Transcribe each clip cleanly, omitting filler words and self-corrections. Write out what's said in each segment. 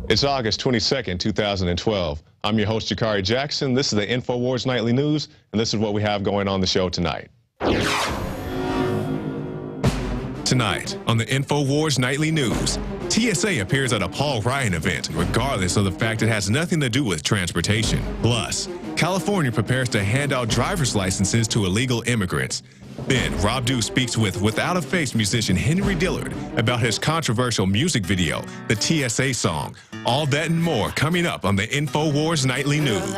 It's August 22nd, 2012. I'm your host, Jakari Jackson. This is the Infowars Nightly News, and this is what we have going on the show tonight. Tonight on the Infowars Nightly News, TSA appears at a Paul Ryan event, regardless of the fact it has nothing to do with transportation. Plus, California prepares to hand out driver's licenses to illegal immigrants. Then, Rob Dew speaks with Without a Face musician Henry Dillard about his controversial music video, the TSA Song. All that and more coming up on the Infowars Nightly News.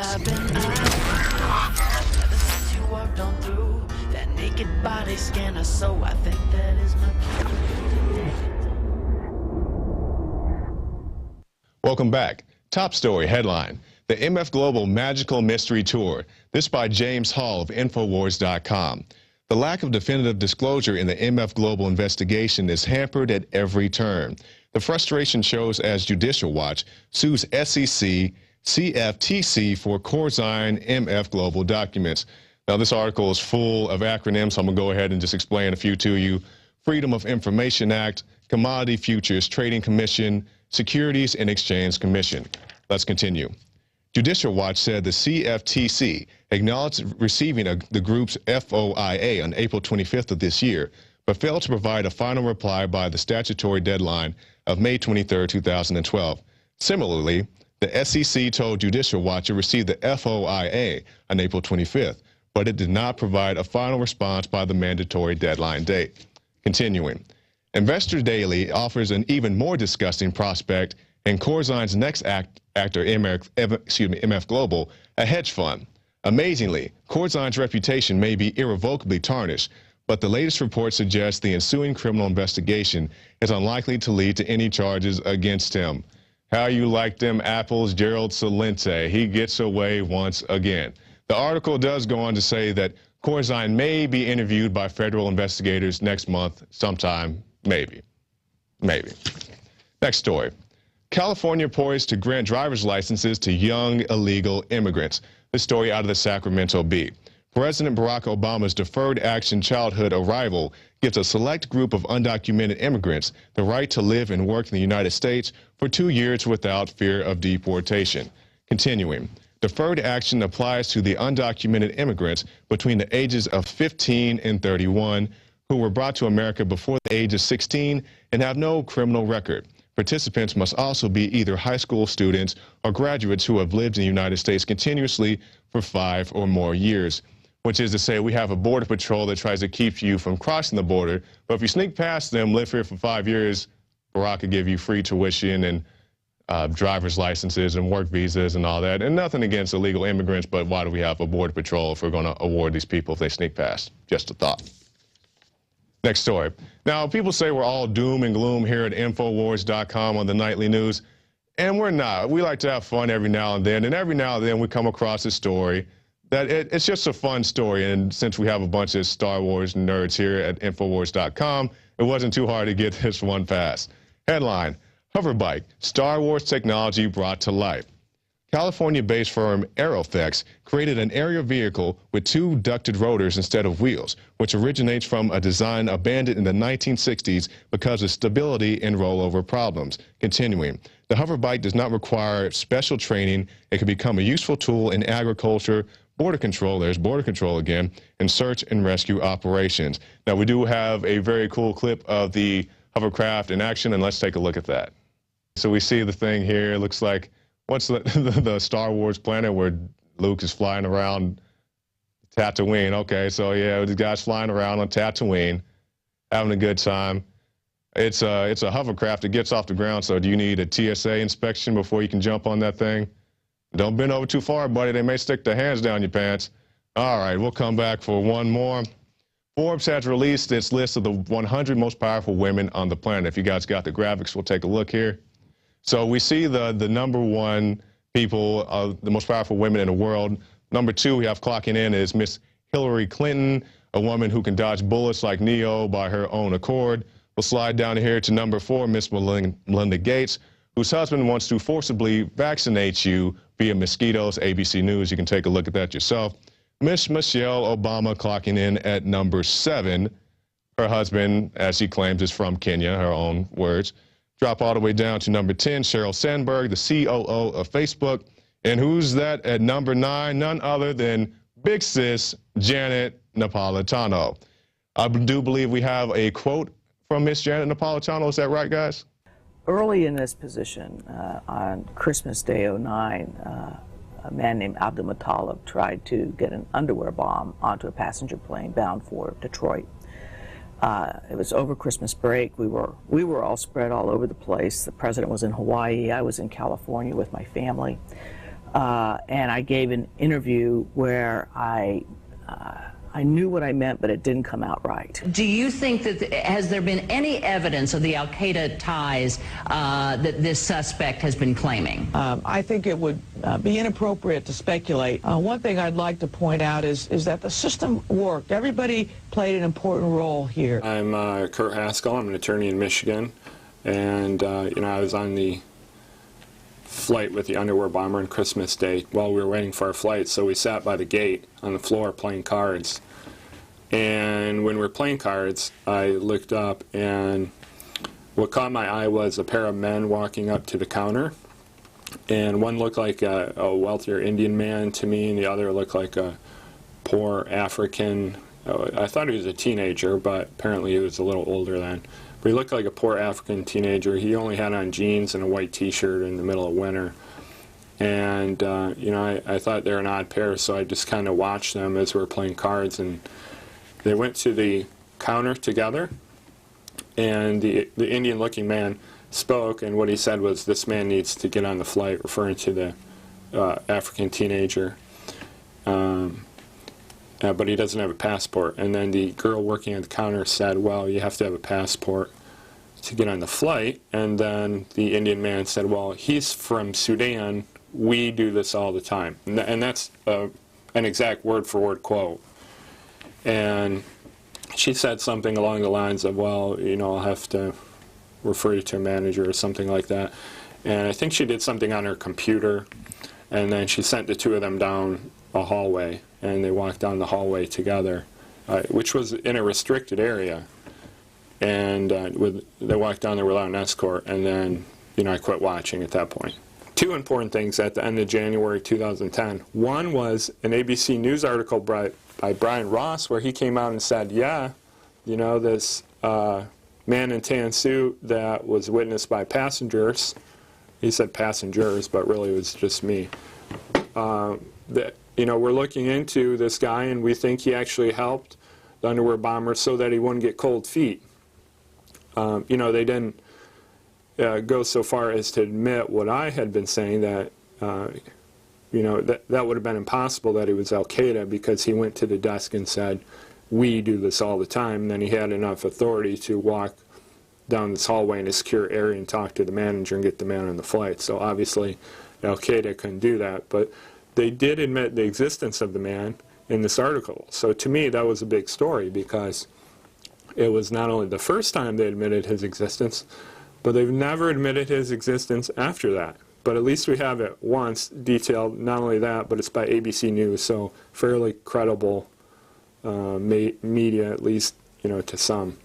Welcome back. Top story headline: the MF Global Magical Mystery Tour. This by James Hall of Infowars.com. The lack of definitive disclosure in the MF Global investigation is hampered at every turn. The frustration shows as Judicial Watch sues SEC CFTC for Corzine MF Global documents. Now, this article is full of acronyms, so I'm going to go ahead and just explain a few to you. Freedom of Information Act, Commodity Futures Trading Commission, Securities and Exchange Commission. Let's continue. Judicial Watch said the CFTC acknowledged receiving the group's FOIA on April 25th of this year, but failed to provide a final reply by the statutory deadline of May 23, 2012. Similarly, the SEC told Judicial Watch it received the FOIA on April 25th, but it did not provide a final response by the mandatory deadline date. Continuing, Investor Daily offers an even more disgusting prospect in Corzine's next actor, MF Global, a hedge fund. Amazingly, Corzine's reputation may be irrevocably tarnished, but the latest report suggests the ensuing criminal investigation is unlikely to lead to any charges against him. How you like them apples, Gerald Celente? He gets away once again. The article does go on to say that Corzine may be interviewed by federal investigators next month sometime, maybe. Next story. California poised to grant driver's licenses to young illegal immigrants. This story out of the Sacramento Bee. President Barack Obama's Deferred Action Childhood Arrival gives a select group of undocumented immigrants the right to live and work in the United States for 2 years without fear of deportation. Continuing, Deferred Action applies to the undocumented immigrants between the ages of 15 and 31 who were brought to America before the age of 16 and have no criminal record. Participants must also be either high school students or graduates who have lived in the United States continuously for 5 or more years, which is to say we have a border patrol that tries to keep you from crossing the border, but if you sneak past them, live here for 5 years, Barack could give you free tuition and driver's licenses and work visas and all that. And nothing against illegal immigrants, but why do we have a border patrol if we're going to award these people if they sneak past? Just a thought. Next story. Now, people say we're all doom and gloom here at Infowars.com on the nightly news, and we're not. We like to have fun every now and every now and then we come across a story that it's just a fun story, and since we have a bunch of Star Wars nerds here at Infowars.com, it wasn't too hard to get this one past. Headline, Hoverbike, Star Wars technology brought to life. California-based firm Aeroflex created an aerial vehicle with 2 ducted rotors instead of wheels, which originates from a design abandoned in the 1960s because of stability and rollover problems. Continuing, the Hoverbike does not require special training. It can become a useful tool in agriculture, border control, there's border control again, and search and rescue operations. Now, we do have a very cool clip of the hovercraft in action, and let's take a look at that. So we see the thing here. It looks like what's the Star Wars planet where Luke is flying around Tatooine? Okay, so yeah, the guy's flying around on Tatooine, having a good time. It's a hovercraft that gets off the ground, so do you need a TSA inspection before you can jump on that thing? Don't bend over too far, buddy. They may stick their hands down your pants. All right, we'll come back for one more. Forbes has released its list of the 100 most powerful women on the planet. If you guys got the graphics, we'll take a look here. So we see the number 1 people, the most powerful women in the world. Number 2 we have clocking in is Miss Hillary Clinton, a woman who can dodge bullets like Neo by her own accord. We'll slide down here to number 4, Miss Melinda Gates, whose husband wants to forcibly vaccinate you via mosquitoes. ABC News, you can take a look at that yourself. Miss Michelle Obama clocking in at number 7. Her husband, as she claims, is from Kenya, her own words. Drop all the way down to number 10, Sheryl Sandberg, the COO of Facebook. And who's that at number 9? None other than Big Sis Janet Napolitano. I do believe we have a quote from Miss Janet Napolitano. Is that right, guys? Early in this position, on Christmas Day '09, a man named Abdul Muttalib tried to get an underwear bomb onto a passenger plane bound for Detroit. It was over Christmas break. We were all spread all over the place. The president was in Hawaii. I was in California with my family. And I gave an interview where I knew what I meant, but it didn't come out right. Do you think that, has there been any evidence of the al-Qaeda ties that this suspect has been claiming? I think it would be inappropriate to speculate. One thing I'd like to point out is that the system worked. Everybody played an important role here. I'm Kurt Haskell. I'm an attorney in Michigan, and I was on the flight with the underwear bomber on Christmas Day while we were waiting for our flight, so we sat by the gate on the floor playing cards. And when we were playing cards, I looked up, and what caught my eye was a pair of men walking up to the counter, and one looked like a wealthier Indian man to me, and the other looked like a poor African. I thought he was a teenager, but apparently he was a little older then. But he looked like a poor African teenager. He only had on jeans and a white t-shirt in the middle of winter. And, I thought they were an odd pair, so I just kind of watched them as we were playing cards. And they went to the counter together, and the Indian-looking man spoke, and what he said was, "This man needs to get on the flight," referring to the African teenager. But he doesn't have a passport. And then the girl working at the counter said, "Well, you have to have a passport to get on the flight." And then the Indian man said, "Well, he's from Sudan. We do this all the time." And that's an exact word-for-word quote. And she said something along the lines of, "Well, I'll have to refer you to a manager," or something like that. And I think she did something on her computer, and then she sent the two of them down a hallway, and they walked down the hallway together, which was in a restricted area. And they walked down there without an escort, and then I quit watching at that point. Two important things at the end of January 2010. One was an ABC News article by Brian Ross, where he came out and said, "Yeah, this man in tan suit that was witnessed by passengers," he said passengers, but really it was just me, that we're looking into this guy, and we think he actually helped the underwear bomber so that he wouldn't get cold feet. They didn't go so far as to admit what I had been saying, that that would have been impossible, that he was al-Qaeda, because he went to the desk and said, "We do this all the time." And then he had enough authority to walk down this hallway in a secure area and talk to the manager and get the man on the flight. So obviously al-Qaeda couldn't do that. But they did admit the existence of the man in this article. So to me, that was a big story, because it was not only the first time they admitted his existence, but they've never admitted his existence after that. But at least we have it once detailed. Not only that, but it's by ABC News, so fairly credible media, at least to some.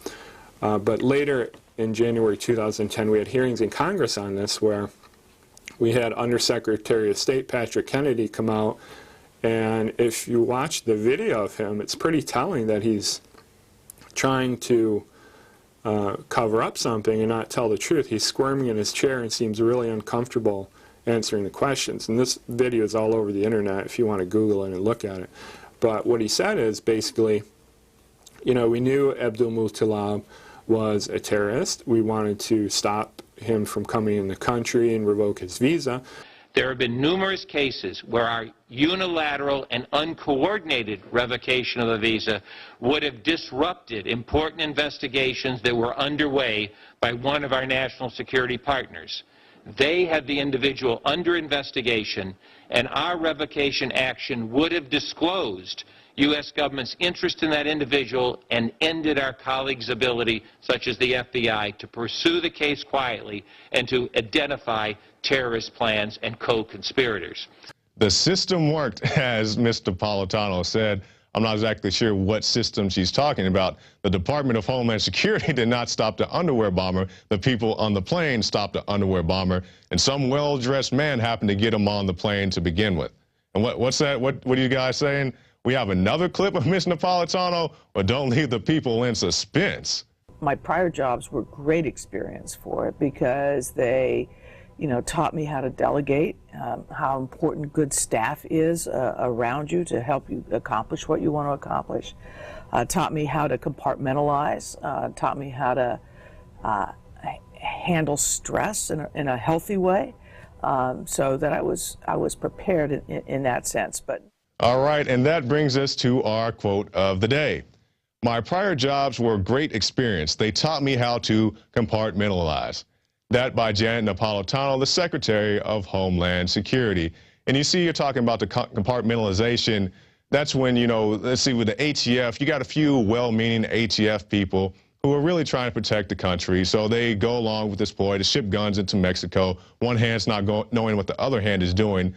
But later in January 2010, we had hearings in Congress on this, where we had Undersecretary of State Patrick Kennedy come out, and if you watch the video of him, it's pretty telling that he's trying to cover up something and not tell the truth. He's squirming in his chair and seems really uncomfortable answering the questions. And this video is all over the internet if you want to Google it and look at it. But what he said is basically, we knew Abdul Muttalib was a terrorist. We wanted to stop him from coming in the country and revoke his visa. There have been numerous cases where our unilateral and uncoordinated revocation of a visa would have disrupted important investigations that were underway by one of our national security partners. They had the individual under investigation, and our revocation action would have disclosed U.S. government's interest in that individual and ended our colleagues' ability, such as the FBI, to pursue the case quietly and to identify terrorist plans and co-conspirators. The system worked, as Mr. Napolitano said. I'm not exactly sure what system she's talking about. The Department of Homeland Security did not stop the underwear bomber. The people on the plane stopped the underwear bomber, and some well-dressed man happened to get him on the plane to begin with. And what's that? What are you guys saying? We have another clip of Miss Napolitano, or don't leave the people in suspense? My prior jobs were great experience for it because they, taught me how to delegate, how important good staff is around you to help you accomplish what you want to accomplish. Taught me how to compartmentalize. Taught me how to handle stress in a healthy way, so that I was prepared in that sense. But all right, and that brings us to our quote of the day. My prior jobs were a great experience. They taught me how to compartmentalize. That by Janet Napolitano, the Secretary of Homeland Security. And you see, you're talking about the compartmentalization. That's when, let's see, with the ATF, you got a few well-meaning ATF people who are really trying to protect the country. So they go along with this ploy to ship guns into Mexico. One hand's not knowing what the other hand is doing.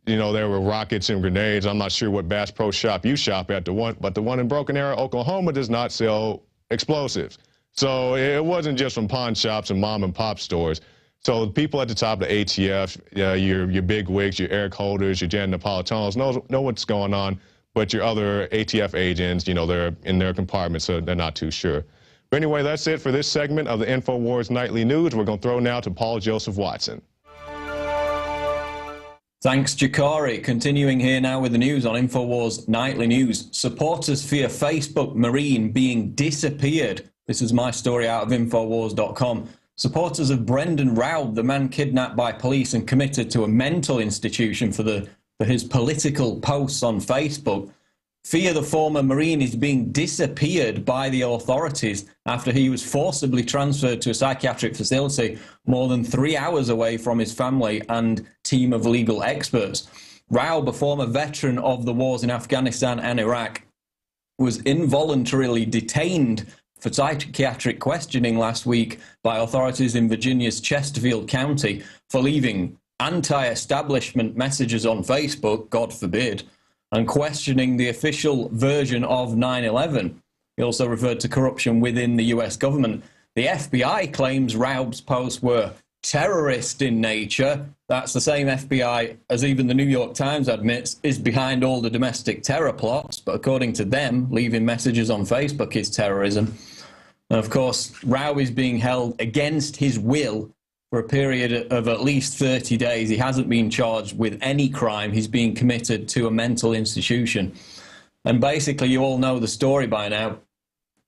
There were rockets and grenades. I'm not sure what Bass Pro Shop you shop at, but the one in Broken Arrow, Oklahoma, does not sell explosives. So it wasn't just from pawn shops and mom and pop stores. So the people at the top of the ATF, your big wigs, your Eric Holders, your Janet Napolitanos know what's going on, but your other ATF agents, they're in their compartments, so they're not too sure. But anyway, that's it for this segment of the Infowars Nightly News. We're going to throw now to Paul Joseph Watson. Thanks, Jakari. Continuing here now with the news on Infowars Nightly News. Supporters fear Facebook Marine being disappeared. This is my story out of Infowars.com. Supporters of Brendan Raub, the man kidnapped by police and committed to a mental institution for his political posts on Facebook, fear the former Marine is being disappeared by the authorities after he was forcibly transferred to a psychiatric facility more than 3 hours away from his family and team of legal experts. Raub, a former veteran of the wars in Afghanistan and Iraq, was involuntarily detained for psychiatric questioning last week by authorities in Virginia's Chesterfield County for leaving anti-establishment messages on Facebook, God forbid, and questioning the official version of 9/11. He also referred to corruption within the US government. The FBI claims Raub's posts were terrorist in nature. That's the same FBI, as even the New York Times admits, is behind all the domestic terror plots. But according to them, leaving messages on Facebook is terrorism. And of course, Raub is being held against his will for a period of at least 30 days. He hasn't been charged with any crime. He's being committed to a mental institution. And basically, you all know the story by now.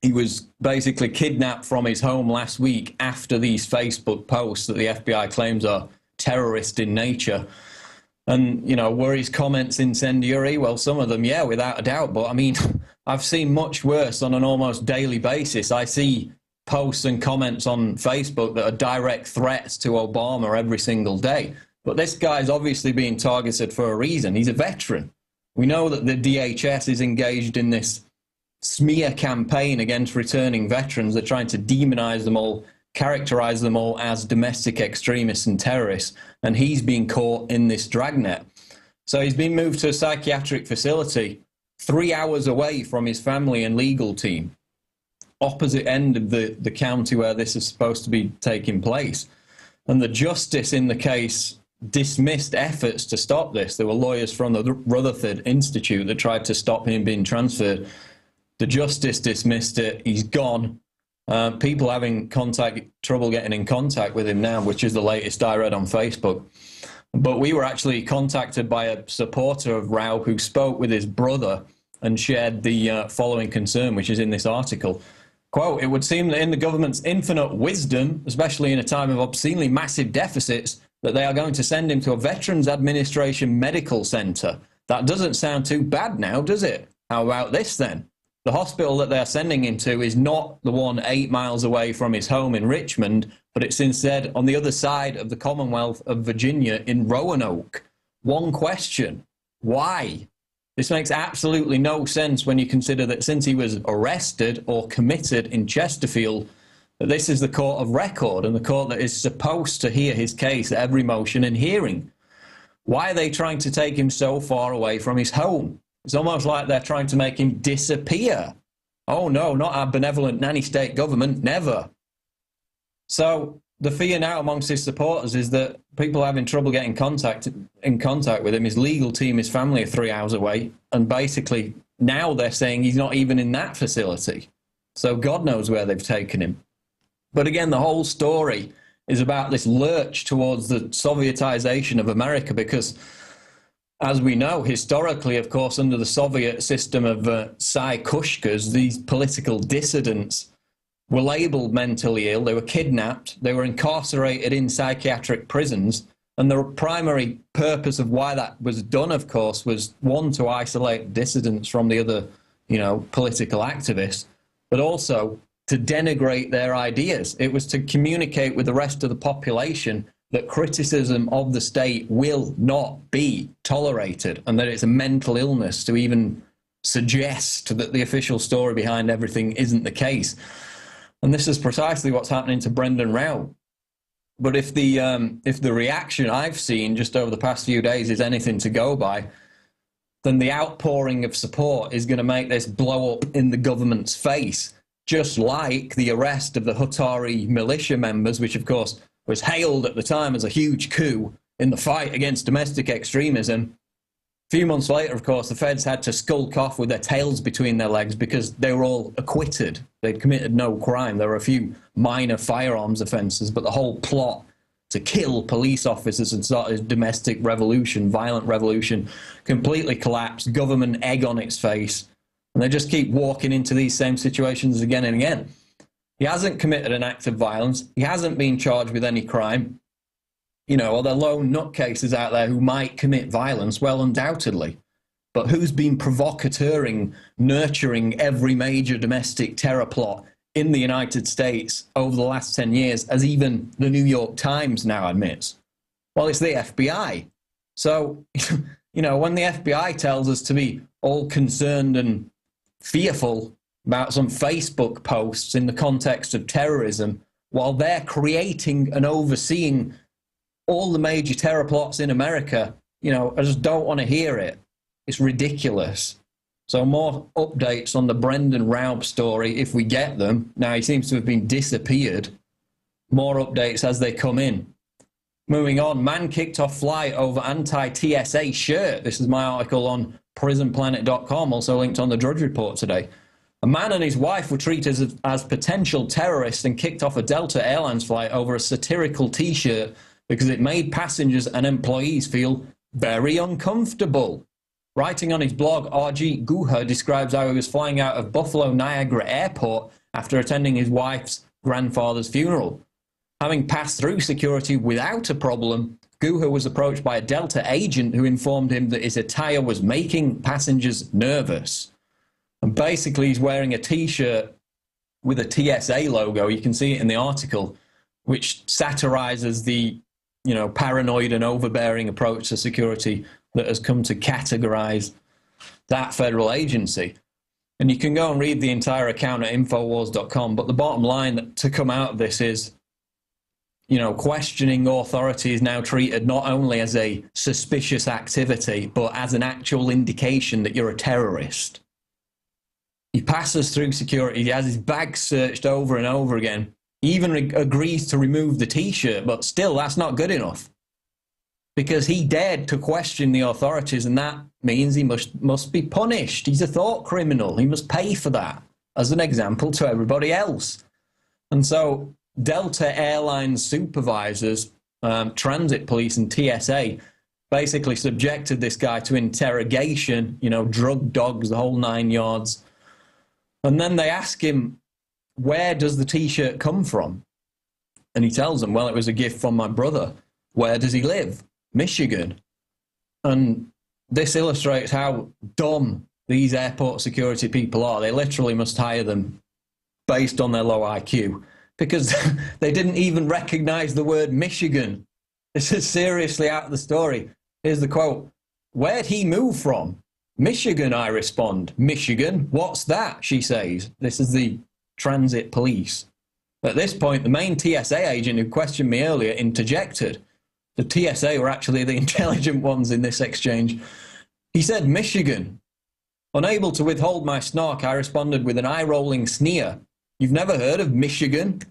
He was basically kidnapped from his home last week after these Facebook posts that the FBI claims are terrorist in nature. And, were his comments incendiary? Well, some of them, yeah, without a doubt. But, I mean, I've seen much worse on an almost daily basis. I see posts and comments on Facebook that are direct threats to Obama every single day. But this guy's obviously being targeted for a reason. He's a veteran. We know that the DHS is engaged in this smear campaign against returning veterans. They're trying to demonize them all, characterize them all as domestic extremists and terrorists. And he's being caught in this dragnet. So he's been moved to a psychiatric facility 3 hours away from his family and legal team, opposite end of the county where this is supposed to be taking place. And the justice in the case dismissed efforts to stop this. There were lawyers from the Rutherford Institute that tried to stop him being transferred. The justice dismissed it. He's gone. People having trouble getting in contact with him now, which is the latest I read on Facebook. But we were actually contacted by a supporter of Raub who spoke with his brother and shared the following concern, which is in this article. Quote, "It would seem that in the government's infinite wisdom, especially in a time of obscenely massive deficits, that they are going to send him to a Veterans Administration medical center. That doesn't sound too bad now, does it? How about this then? The hospital that they're sending him to is not the one 8 miles away from his home in Richmond, but it's instead on the other side of the Commonwealth of Virginia in Roanoke. One question, why? This makes absolutely no sense when you consider that since he was arrested or committed in Chesterfield, that this is the court of record and the court that is supposed to hear his case at every motion and hearing. Why are they trying to take him so far away from his home? It's almost like they're trying to make him disappear. Oh no, not our benevolent nanny state government, never. So the fear now amongst his supporters is that people are having trouble getting in contact with him. His legal team, his family are 3 hours away, and basically now they're saying he's not even in that facility. So God knows where they've taken him. But again, the whole story is about this lurch towards the Sovietization of America, because as we know, historically, of course, under the Soviet system of Psy-Kushkas, these political dissidents were labeled mentally ill, they were kidnapped, they were incarcerated in psychiatric prisons, and the primary purpose of why that was done, of course, was, one, to isolate dissidents from the other, political activists, but also to denigrate their ideas. It was to communicate with the rest of the population that criticism of the state will not be tolerated, and that it's a mental illness to even suggest that the official story behind everything isn't the case. And this is precisely what's happening to Brendan Rao. But if the reaction I've seen just over the past few days is anything to go by, then the outpouring of support is going to make this blow up in the government's face, just like the arrest of the Hutari militia members, which of course was hailed at the time as a huge coup in the fight against domestic extremism. A few months later, of course, the feds had to skulk off with their tails between their legs because they were all acquitted. They'd committed no crime. There were a few minor firearms offences, but the whole plot to kill police officers and start a domestic revolution, violent revolution, completely collapsed, government egg on its face, and they just keep walking into these same situations again and again. He hasn't committed an act of violence. He hasn't been charged with any crime. Are there lone nutcases out there who might commit violence? Well, undoubtedly. But who's been provocateuring, nurturing every major domestic terror plot in the United States over the last 10 years, as even the New York Times now admits? Well, it's the FBI. So, when the FBI tells us to be all concerned and fearful about some Facebook posts in the context of terrorism, while they're creating and overseeing all the major terror plots in America, I just don't want to hear it. It's ridiculous. So more updates on the Brendan Rao story, if we get them. Now, he seems to have been disappeared. More updates as they come in. Moving on, man kicked off flight over anti-TSA shirt. This is my article on prisonplanet.com, also linked on the Drudge Report today. A man and his wife were treated as potential terrorists and kicked off a Delta Airlines flight over a satirical T-shirt because it made passengers and employees feel very uncomfortable. Writing on his blog, R.G. Guha describes how he was flying out of Buffalo Niagara Airport after attending his wife's grandfather's funeral. Having passed through security without a problem, Guha was approached by a Delta agent who informed him that his attire was making passengers nervous. And basically, he's wearing a T-shirt with a TSA logo. You can see it in the article, which satirizes the paranoid and overbearing approach to security that has come to categorize that federal agency. And you can go and read the entire account at Infowars.com, but the bottom line to come out of this is, questioning authority is now treated not only as a suspicious activity, but as an actual indication that you're a terrorist. He passes through security, he has his bag searched over and over again. He even agrees to remove the T-shirt, but still, that's not good enough. Because he dared to question the authorities, and that means he must be punished. He's a thought criminal. He must pay for that, as an example to everybody else. And so Delta Airlines supervisors, transit police and TSA basically subjected this guy to interrogation, drug dogs, the whole 9 yards. And then they ask him, where does the T-shirt come from? And he tells them, well, it was a gift from my brother. Where does he live? Michigan. And this illustrates how dumb these airport security people are. They literally must hire them based on their low IQ, because they didn't even recognize the word Michigan. This is seriously out of the story. Here's the quote. Where'd he move from? Michigan, I respond. Michigan? What's that? She says. This is the transit police. At this point, the main TSA agent who questioned me earlier interjected. The TSA were actually the intelligent ones in this exchange. He said, Michigan. Unable to withhold my snark, I responded with an eye-rolling sneer. You've never heard of Michigan?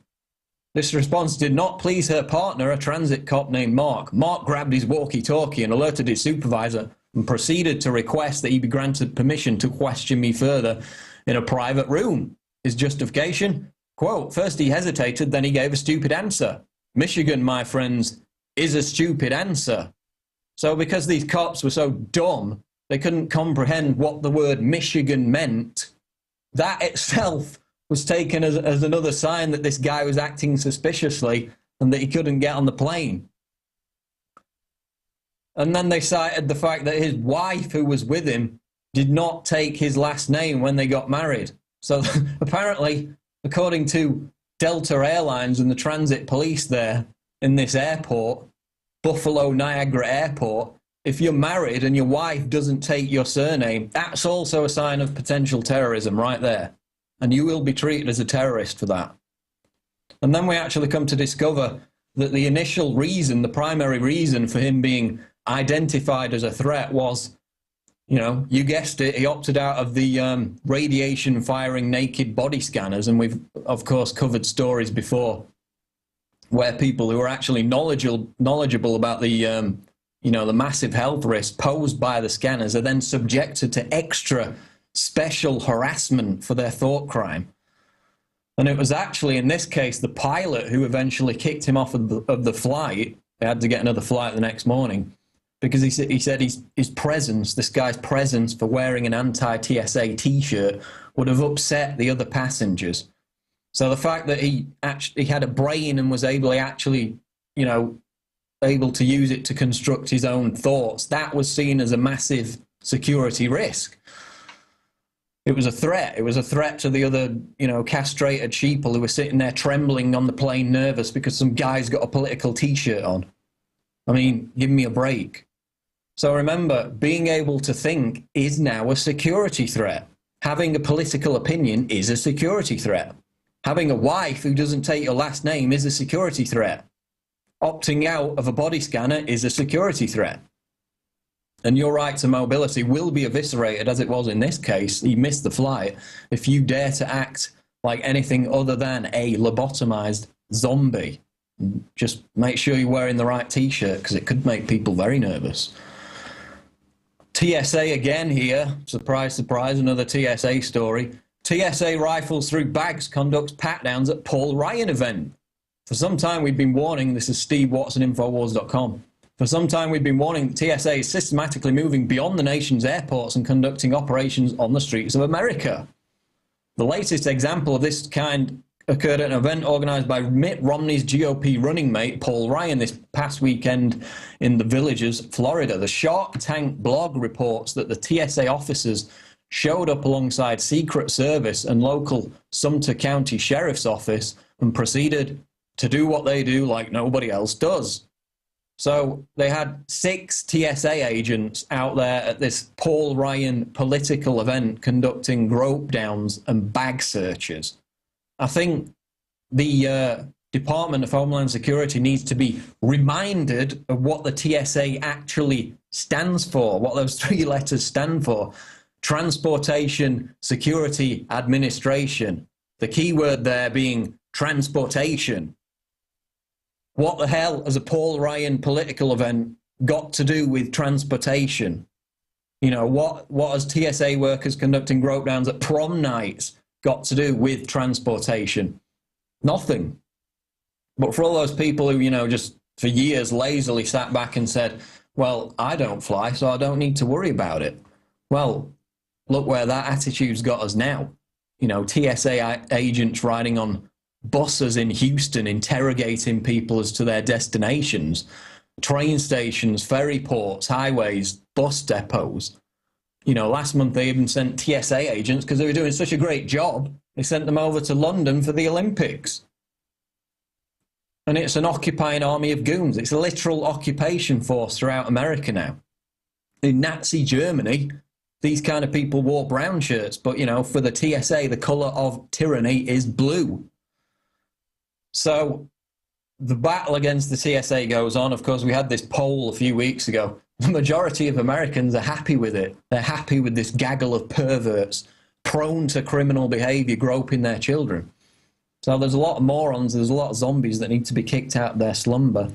This response did not please her partner, a transit cop named Mark. Mark grabbed his walkie-talkie and alerted his supervisor and proceeded to request that he be granted permission to question me further in a private room. His justification? Quote, first he hesitated, then he gave a stupid answer. Michigan, my friends, is a stupid answer. So because these cops were so dumb, they couldn't comprehend what the word Michigan meant, that itself was taken as another sign that this guy was acting suspiciously and that he couldn't get on the plane. And then they cited the fact that his wife, who was with him, did not take his last name when they got married. So apparently, according to Delta Airlines and the transit police there in this airport, Buffalo Niagara Airport, if you're married and your wife doesn't take your surname, that's also a sign of potential terrorism right there. And you will be treated as a terrorist for that. And then we actually come to discover that the initial reason, the primary reason for him being identified as a threat was, you know, you guessed it, he opted out of the radiation firing naked body scanners. And we've, of course, covered stories before where people who are actually knowledgeable about the, you know, the massive health risk posed by the scanners are then subjected to extra special harassment for their thought crime. And it was actually, in this case, the pilot who eventually kicked him off of the flight. They had to get another flight the next morning because he said his presence, this guy's presence for wearing an anti-TSA T-shirt would have upset the other passengers. So the fact that he had a brain and was able to use it to construct his own thoughts, that was seen as a massive security risk. It was a threat. It was a threat to the other, you know, castrated sheeple who were sitting there trembling on the plane, nervous because some guy's got a political T-shirt on. I mean, give me a break. So remember, being able to think is now a security threat. Having a political opinion is a security threat. Having a wife who doesn't take your last name is a security threat. Opting out of a body scanner is a security threat. And your right to mobility will be eviscerated, as it was in this case. He missed the flight. If you dare to act like anything other than a lobotomized zombie, just make sure you're wearing the right T-shirt because it could make people very nervous. TSA again here. Surprise, surprise, another TSA story. TSA rifles through bags, conducts pat-downs at Paul Ryan event. For some time we've been warning, this is Steve Watson, Infowars.com. For some time we've been warning that TSA is systematically moving beyond the nation's airports and conducting operations on the streets of America. The latest example of this kind occurred at an event organised by Mitt Romney's GOP running mate Paul Ryan this past weekend in the Villages, Florida. The Shark Tank blog reports that the TSA officers showed up alongside Secret Service and local Sumter County Sheriff's Office and proceeded to do what they do like nobody else does. So they had 6 TSA agents out there at this Paul Ryan political event conducting grope downs and bag searches. I think the Department of Homeland Security needs to be reminded of what the TSA actually stands for, what those 3 letters stand for. Transportation Security Administration. The key word there being transportation. What the hell has a Paul Ryan political event got to do with transportation? You know, what has TSA workers conducting grope downs at prom nights got to do with transportation? Nothing. But for all those people who, you know, just for years lazily sat back and said, well, I don't fly, so I don't need to worry about it. Well, look where that attitude's got us now. You know, TSA agents riding on buses in Houston interrogating people as to their destinations, train stations, ferry ports, highways, bus depots. You know, last month they even sent TSA agents, because they were doing such a great job, they sent them over to London for the Olympics. And it's an occupying army of goons. It's a literal occupation force throughout America now. In Nazi Germany, these kind of people wore brown shirts, but, you know, for the TSA, the colour of tyranny is blue. So the battle against the TSA goes on. Of course, we had this poll a few weeks ago. the majority of Americans are happy with it. They're happy with this gaggle of perverts prone to criminal behavior groping their children. So there's a lot of morons, there's a lot of zombies that need to be kicked out of their slumber.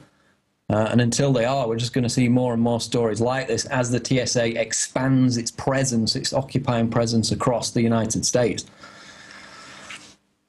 And until they are, we're just going to see more and more stories like this as the TSA expands its presence, its occupying presence across the United States.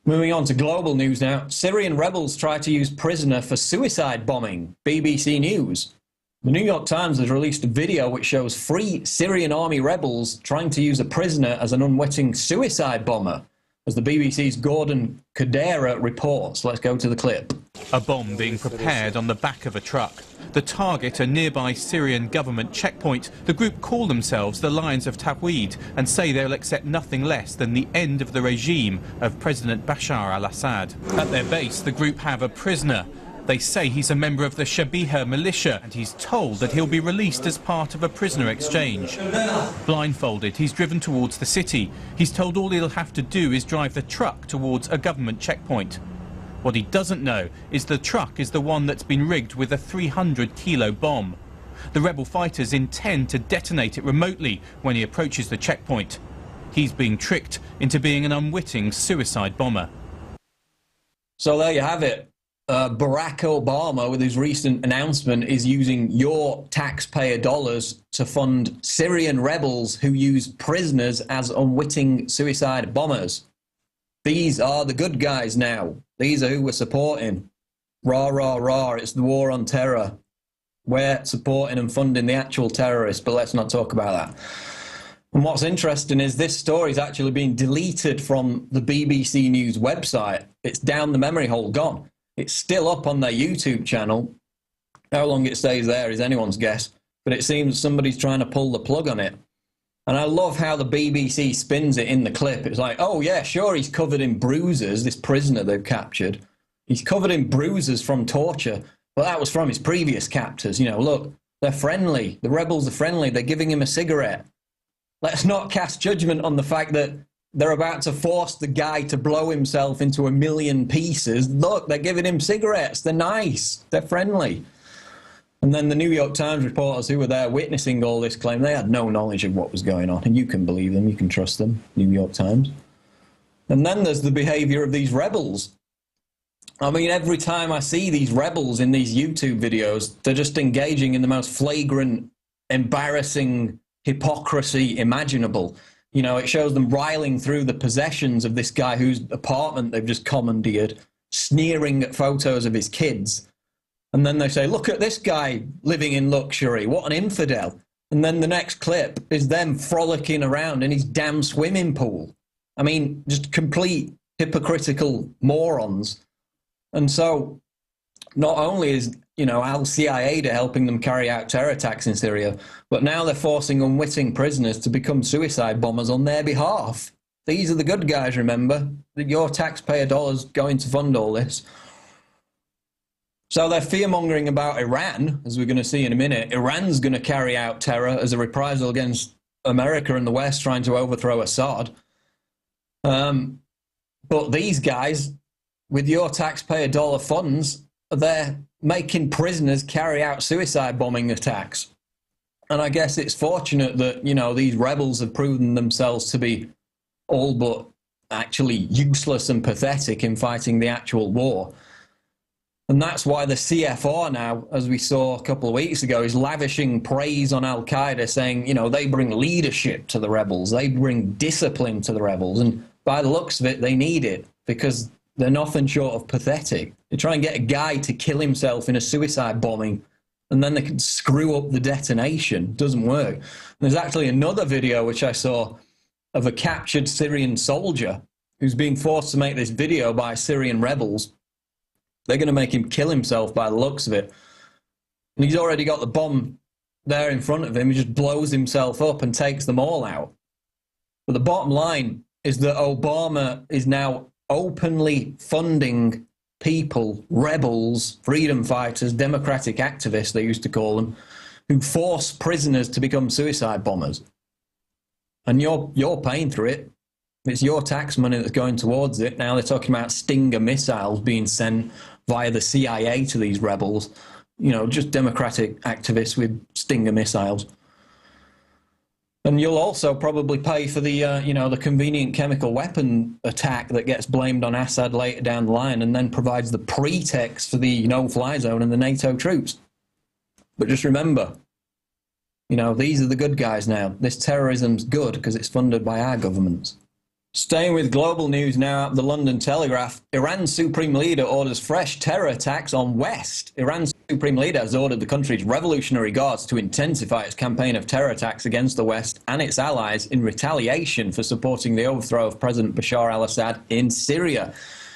Moving on to global news now. Syrian rebels try to use prisoner for suicide bombing. BBC News. The New York Times has released a video which shows 3 Syrian army rebels trying to use a prisoner as an unwitting suicide bomber, as the BBC's Gordon Kadera reports. Let's go to the clip. A bomb being prepared on the back of a truck. The target, a nearby Syrian government checkpoint. The group call themselves the Lions of Tawhid and say they'll accept nothing less than the end of the regime of President Bashar al-Assad. At their base, the group have a prisoner. They say he's a member of the Shabiha militia and he's told that he'll be released as part of a prisoner exchange. Blindfolded, he's driven towards the city. He's told all he'll have to do is drive the truck towards a government checkpoint. What he doesn't know is the truck is the one that's been rigged with a 300-kilo bomb. The rebel fighters intend to detonate it remotely when he approaches the checkpoint. He's being tricked into being an unwitting suicide bomber. So there you have it. Barack Obama, with his recent announcement, is using your taxpayer dollars to fund Syrian rebels who use prisoners as unwitting suicide bombers. These are the good guys now. These are who we're supporting. Rah, rah, rah, it's the war on terror. We're supporting and funding the actual terrorists, but let's not talk about that. And what's interesting is this story is actually being deleted from the BBC News website. It's down the memory hole, gone. It's still up on their YouTube channel. How long it stays there is anyone's guess, but it seems somebody's trying to pull the plug on it. And I love how the BBC spins it in the clip. It's like, oh yeah, sure, he's covered in bruises, this prisoner they've captured. He's covered in bruises from torture, but that was from his previous captors. You know, look, they're friendly. The rebels are friendly. They're giving him a cigarette. Let's not cast judgment on the fact that they're about to force the guy to blow himself into 1,000,000 pieces. Look, they're giving him cigarettes. They're nice. They're friendly. And then the New York Times reporters who were there witnessing all this claim they had no knowledge of what was going on. And you can believe them. You can trust them, New York Times. And then there's the behavior of these rebels. I mean, every time I see these rebels in these YouTube videos, they're just engaging in the most flagrant, embarrassing hypocrisy imaginable. You know, it shows them riling through the possessions of this guy whose apartment they've just commandeered, sneering at photos of his kids. And then they say, look at this guy living in luxury. What an infidel. And then the next clip is them frolicking around in his damn swimming pool. I mean, just complete hypocritical morons. And so not only is, you know, Al-Qaeda helping them carry out terror attacks in Syria, but now they're forcing unwitting prisoners to become suicide bombers on their behalf. These are the good guys, remember? Your taxpayer dollars going to fund all this. So they're fear-mongering about Iran, as we're going to see in a minute. Iran's going to carry out terror as a reprisal against America and the West trying to overthrow Assad. But these guys, with your taxpayer dollar funds, they're making prisoners carry out suicide bombing attacks. And I guess it's fortunate that, you know, these rebels have proven themselves to be all but actually useless and pathetic in fighting the actual war. And that's why the CFR now, as we saw a couple of weeks ago, is lavishing praise on Al-Qaeda, saying, you know, they bring leadership to the rebels. They bring discipline to the rebels. And by the looks of it, they need it because they're nothing short of pathetic. They try and get a guy to kill himself in a suicide bombing, and then they can screw up the detonation. Doesn't work. And there's actually another video which I saw of a captured Syrian soldier who's being forced to make this video by Syrian rebels. They're going to make him kill himself by the looks of it. And he's already got the bomb there in front of him. He just blows himself up and takes them all out. But the bottom line is that Obama is now openly funding people, rebels, freedom fighters, democratic activists, they used to call them, who force prisoners to become suicide bombers. And you're paying for it. It's your tax money that's going towards it. Now they're talking about Stinger missiles being sent via the CIA to these rebels. you know, just democratic activists with Stinger missiles. And you'll also probably pay for the, you know, the convenient chemical weapon attack that gets blamed on Assad later down the line and then provides the pretext for the no-fly zone and the NATO troops. But just remember, you know, these are the good guys now. This terrorism's good because it's funded by our governments. Staying with global news now, the London Telegraph. Iran's supreme leader orders fresh terror attacks on West. Iran's supreme leader has ordered the country's Revolutionary Guards to intensify its campaign of terror attacks against the West and its allies in retaliation for supporting the overthrow of President Bashar al-Assad in Syria.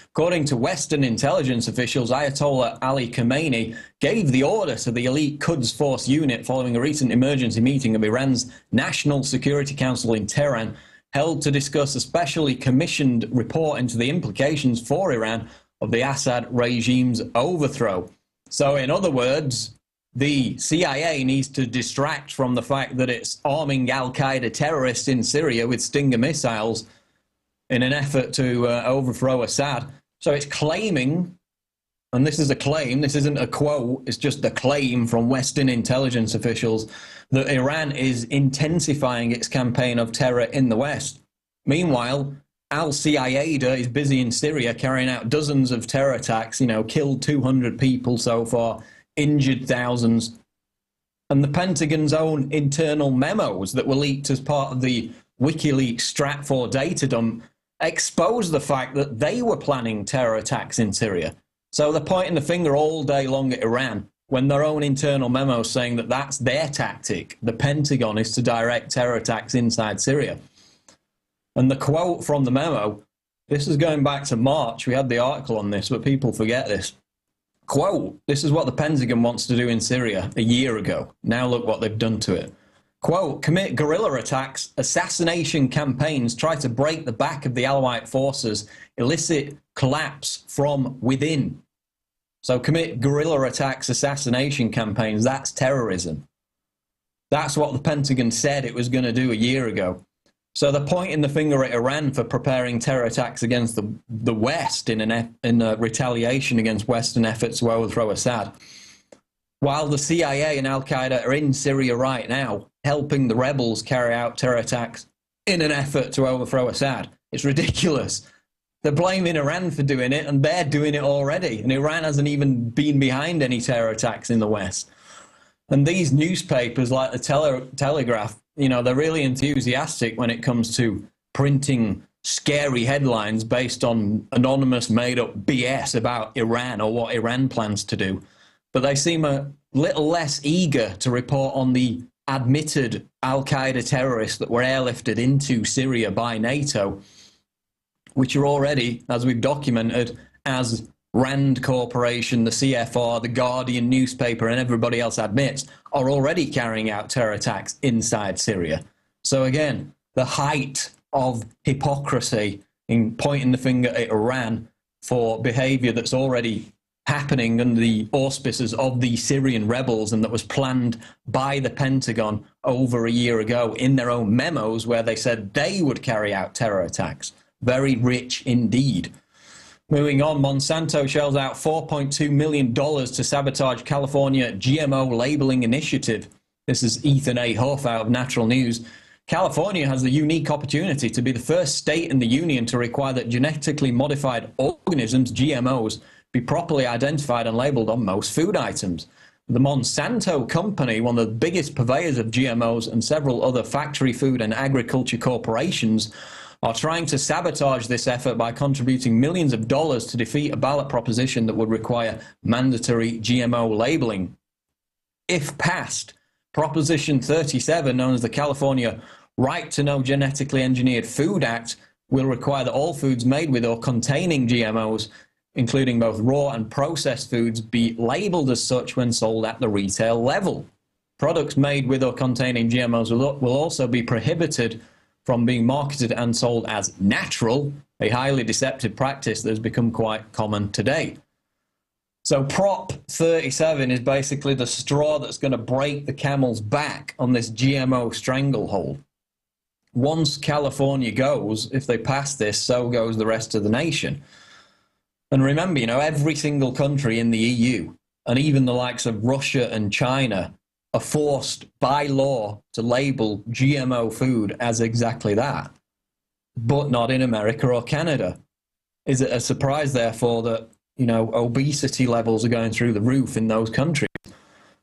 According to Western intelligence officials, Ayatollah Ali Khamenei gave the order to the elite Quds Force unit following a recent emergency meeting of Iran's National Security Council in Tehran, held to discuss a specially commissioned report into the implications for Iran of the Assad regime's overthrow. So, in other words, the CIA needs to distract from the fact that it's arming al-Qaeda terrorists in Syria with Stinger missiles in an effort to overthrow Assad. So it's claiming, and this is a claim, this isn't a quote, it's just a claim from Western intelligence officials, that Iran is intensifying its campaign of terror in the West. Meanwhile, al-Qaeda is busy in Syria carrying out dozens of terror attacks, you know, killed 200 people so far, injured thousands. And the Pentagon's own internal memos that were leaked as part of the WikiLeaks Stratfor data dump expose the fact that they were planning terror attacks in Syria. So they're pointing the finger all day long at Iran when their own internal memos saying that that's their tactic. The Pentagon is to direct terror attacks inside Syria. And the quote from the memo, this is going back to March, we had the article on this, but people forget this. Quote, this is what the Pentagon wants to do in Syria a year ago. Now look what they've done to it. Quote, commit guerrilla attacks, assassination campaigns, try to break the back of the Alawite forces, elicit collapse from within. So commit guerrilla attacks, assassination campaigns, that's terrorism. That's what the Pentagon said it was going to do a year ago. So they're pointing the finger at Iran for preparing terror attacks against the West in a retaliation against Western efforts to overthrow Assad. While the CIA and al-Qaeda are in Syria right now, helping the rebels carry out terror attacks in an effort to overthrow Assad. It's ridiculous. They're blaming Iran for doing it, and they're doing it already. And Iran hasn't even been behind any terror attacks in the West. And these newspapers like the Telegraph, you know, they're really enthusiastic when it comes to printing scary headlines based on anonymous made-up BS about Iran or what Iran plans to do. But they seem a little less eager to report on the admitted al-Qaeda terrorists that were airlifted into Syria by NATO, which are already, as we've documented, as Rand Corporation, the CFR, the Guardian newspaper, and everybody else admits, are already carrying out terror attacks inside Syria. So again, the height of hypocrisy in pointing the finger at Iran for behavior that's already happening under the auspices of the Syrian rebels and that was planned by the Pentagon over a year ago in their own memos where they said they would carry out terror attacks. Very rich indeed. Moving on, Monsanto shells out $4.2 million to sabotage California GMO labeling initiative. This is Ethan A. Huff out of Natural News. California has the unique opportunity to be the first state in the union to require that genetically modified organisms, GMOs, be properly identified and labeled on most food items. The Monsanto company, one of the biggest purveyors of GMOs, and several other factory food and agriculture corporations are trying to sabotage this effort by contributing millions of dollars to defeat a ballot proposition that would require mandatory GMO labeling. If passed, Proposition 37, known as the California Right to Know Genetically Engineered Food Act, will require that all foods made with or containing GMOs, including both raw and processed foods, be labeled as such when sold at the retail level. Products made with or containing GMOs will also be prohibited from being marketed and sold as natural, a highly deceptive practice that has become quite common today. So Prop 37 is basically the straw that's going to break the camel's back on this GMO stranglehold. Once California goes, if they pass this, so goes the rest of the nation. And remember, you know, every single country in the EU and even the likes of Russia and China are forced by law to label GMO food as exactly that, but not in America or Canada. Is it a surprise, therefore, that, you know, obesity levels are going through the roof in those countries?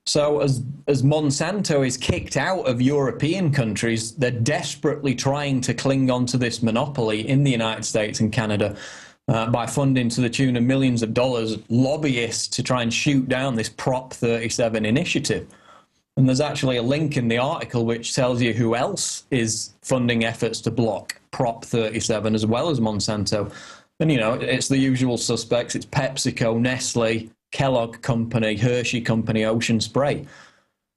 So as Monsanto is kicked out of European countries, they're desperately trying to cling on to this monopoly in the United States and Canada by funding to the tune of millions of dollars lobbyists to try and shoot down this Prop 37 initiative. And there's actually a link in the article which tells you who else is funding efforts to block Prop 37 as well as Monsanto. And, you know, it's the usual suspects. It's PepsiCo, Nestle, Kellogg Company, Hershey Company, Ocean Spray.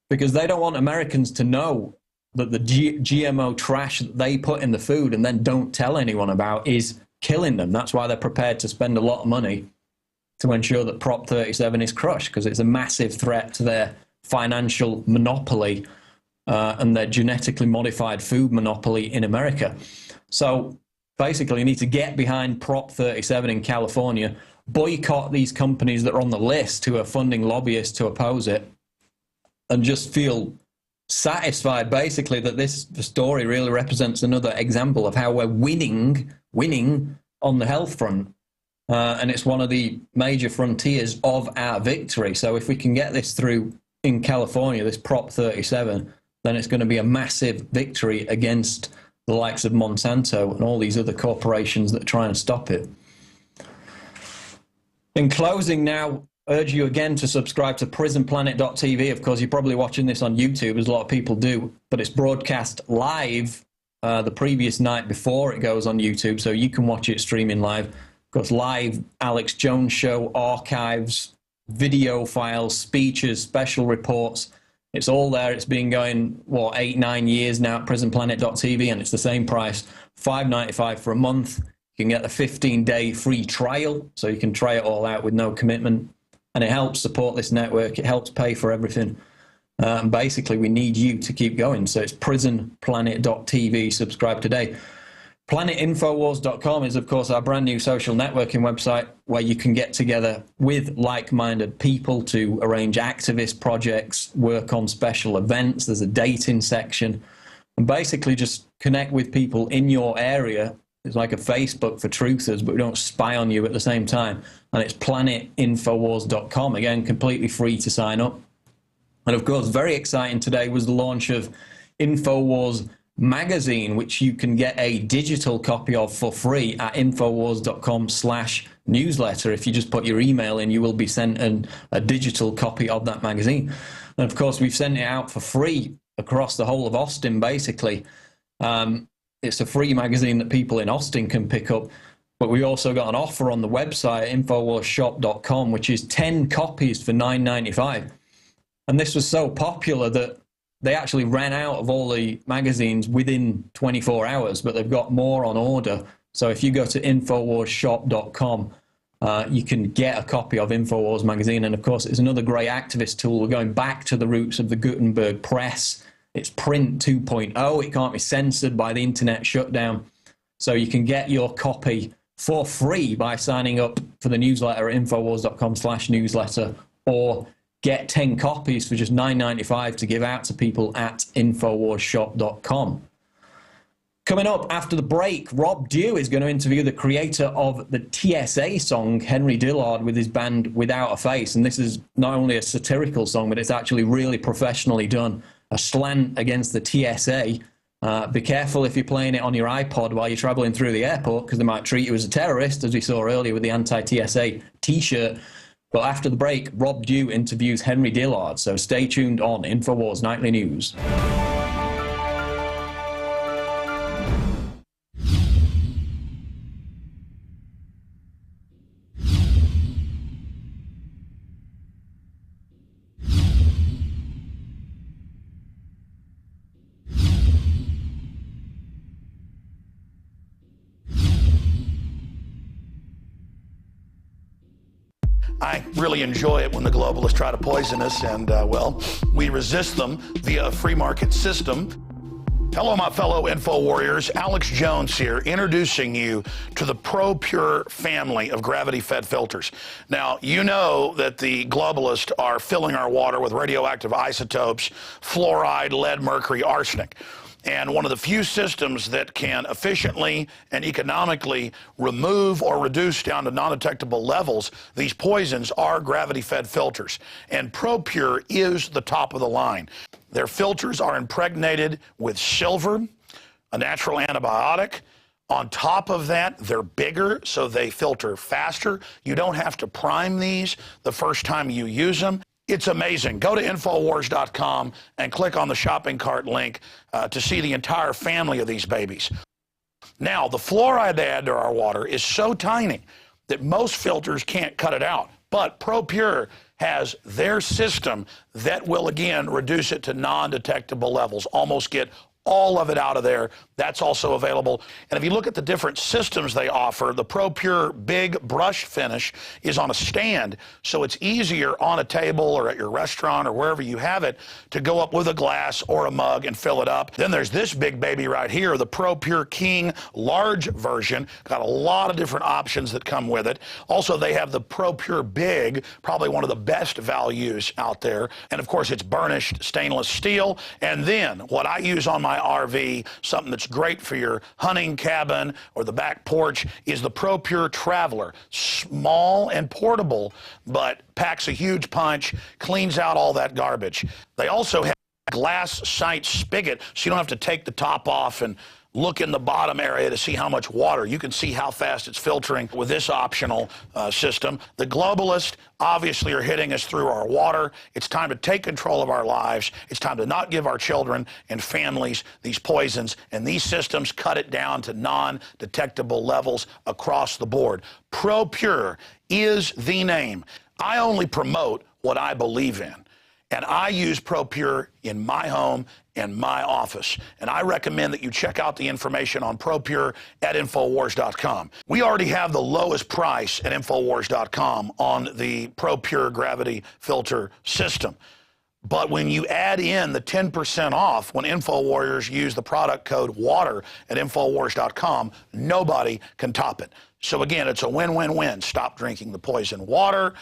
Because they don't want Americans to know that the GMO trash that they put in the food and then don't tell anyone about is killing them. That's why they're prepared to spend a lot of money to ensure that Prop 37 is crushed, because it's a massive threat to their financial monopoly and their genetically modified food monopoly in America. So basically, you need to get behind Prop 37 in California, boycott these companies that are on the list who are funding lobbyists to oppose it, and just feel satisfied, basically, that this story really represents another example of how we're winning on the health front. And it's one of the major frontiers of our victory. So if we can get this through in California, this Prop 37, then it's going to be a massive victory against the likes of Monsanto and all these other corporations that are trying to stop it. In closing now, urge you again to subscribe to prisonplanet.tv. Of course, you're probably watching this on YouTube, as a lot of people do, but it's broadcast live the previous night before it goes on YouTube, so you can watch it streaming live. Of course, live Alex Jones show, archives, video files, speeches, special reports. It's all there. It's been going, what, 8-9 years now at prisonplanet.tv, and it's the same price, $5.95 for a month. You can get the 15-day free trial, so you can try it all out with no commitment. And it helps support this network. It helps pay for everything. And basically, we need you to keep going. So it's prisonplanet.tv. Subscribe today. PlanetInfowars.com is, of course, our brand new social networking website where you can get together with like-minded people to arrange activist projects, work on special events. There's a dating section, and basically just connect with people in your area. It's like a Facebook for truthers, but we don't spy on you at the same time. And it's PlanetInfowars.com. Again, completely free to sign up. And of course, very exciting today was the launch of Infowars magazine, which you can get a digital copy of for free at Infowars.com/newsletter. If you just put your email in, you will be sent a digital copy of that magazine. And of course, we've sent it out for free across the whole of Austin, basically. It's a free magazine that people in Austin can pick up. But we also got an offer on the website, InfowarsShop.com, which is 10 copies for $9.95. And this was so popular that they actually ran out of all the magazines within 24 hours, but they've got more on order. So if you go to InfowarsShop.com, you can get a copy of Infowars magazine. And of course, it's another great activist tool. We're going back to the roots of the Gutenberg press. It's print 2.0. It can't be censored by the internet shutdown. So you can get your copy for free by signing up for the newsletter at Infowars.com/newsletter, or get 10 copies for just $9.95 to give out to people at InfowarsShop.com. Coming up after the break, Rob Dew is going to interview the creator of the TSA Song, Henry Dillard, with his band Without a Face. And this is not only a satirical song, but it's actually really professionally done. A slant against the TSA. Be careful if you're playing it on your iPod while you're traveling through the airport, because they might treat you as a terrorist, as we saw earlier with the anti-TSA T-shirt. But after the break, Rob Dew interviews Henry Dillard. So stay tuned on Infowars Nightly News. I really enjoy it when the globalists try to poison us, and, well, we resist them via a free market system. Hello, my fellow Info Warriors. Alex Jones here, introducing you to the ProPure family of gravity-fed filters. Now, you know that the globalists are filling our water with radioactive isotopes, fluoride, lead, mercury, arsenic. And one of the few systems that can efficiently and economically remove or reduce down to non-detectable levels these poisons are gravity-fed filters. And ProPure is the top of the line. Their filters are impregnated with silver, a natural antibiotic. On top of that, they're bigger, so they filter faster. You don't have to prime these the first time you use them. It's amazing. Go to Infowars.com and click on the shopping cart link to see the entire family of these babies. Now, the fluoride they add to our water is so tiny that most filters can't cut it out. But ProPure has their system that will, again, reduce it to non-detectable levels, almost get all of it out of there. That's also available. And if you look at the different systems they offer, the ProPure Big Brush Finish is on a stand, so it's easier on a table or at your restaurant or wherever you have it to go up with a glass or a mug and fill it up. Then there's this big baby right here, the ProPure King large version. Got a lot of different options that come with it. Also, they have the ProPure Big, probably one of the best values out there. And of course, it's burnished stainless steel. And then what I use on my RV, something that's great for your hunting cabin or the back porch, is the ProPure Traveler. Small and portable, but packs a huge punch, cleans out all that garbage. They also have a glass sight spigot, so you don't have to take the top off and look in the bottom area to see how much water. You can see how fast it's filtering with this optional system. The globalists obviously are hitting us through our water. It's time to take control of our lives. It's time to not give our children and families these poisons, and these systems cut it down to non-detectable levels across the board. ProPure is the name. I only promote what I believe in. And I use ProPure in my home and my office. And I recommend that you check out the information on ProPure at Infowars.com. We already have the lowest price at Infowars.com on the ProPure gravity filter system. But when you add in the 10% off when InfoWarriors use the product code WATER at Infowars.com, nobody can top it. So again, it's a win-win-win. Stop drinking the poison water.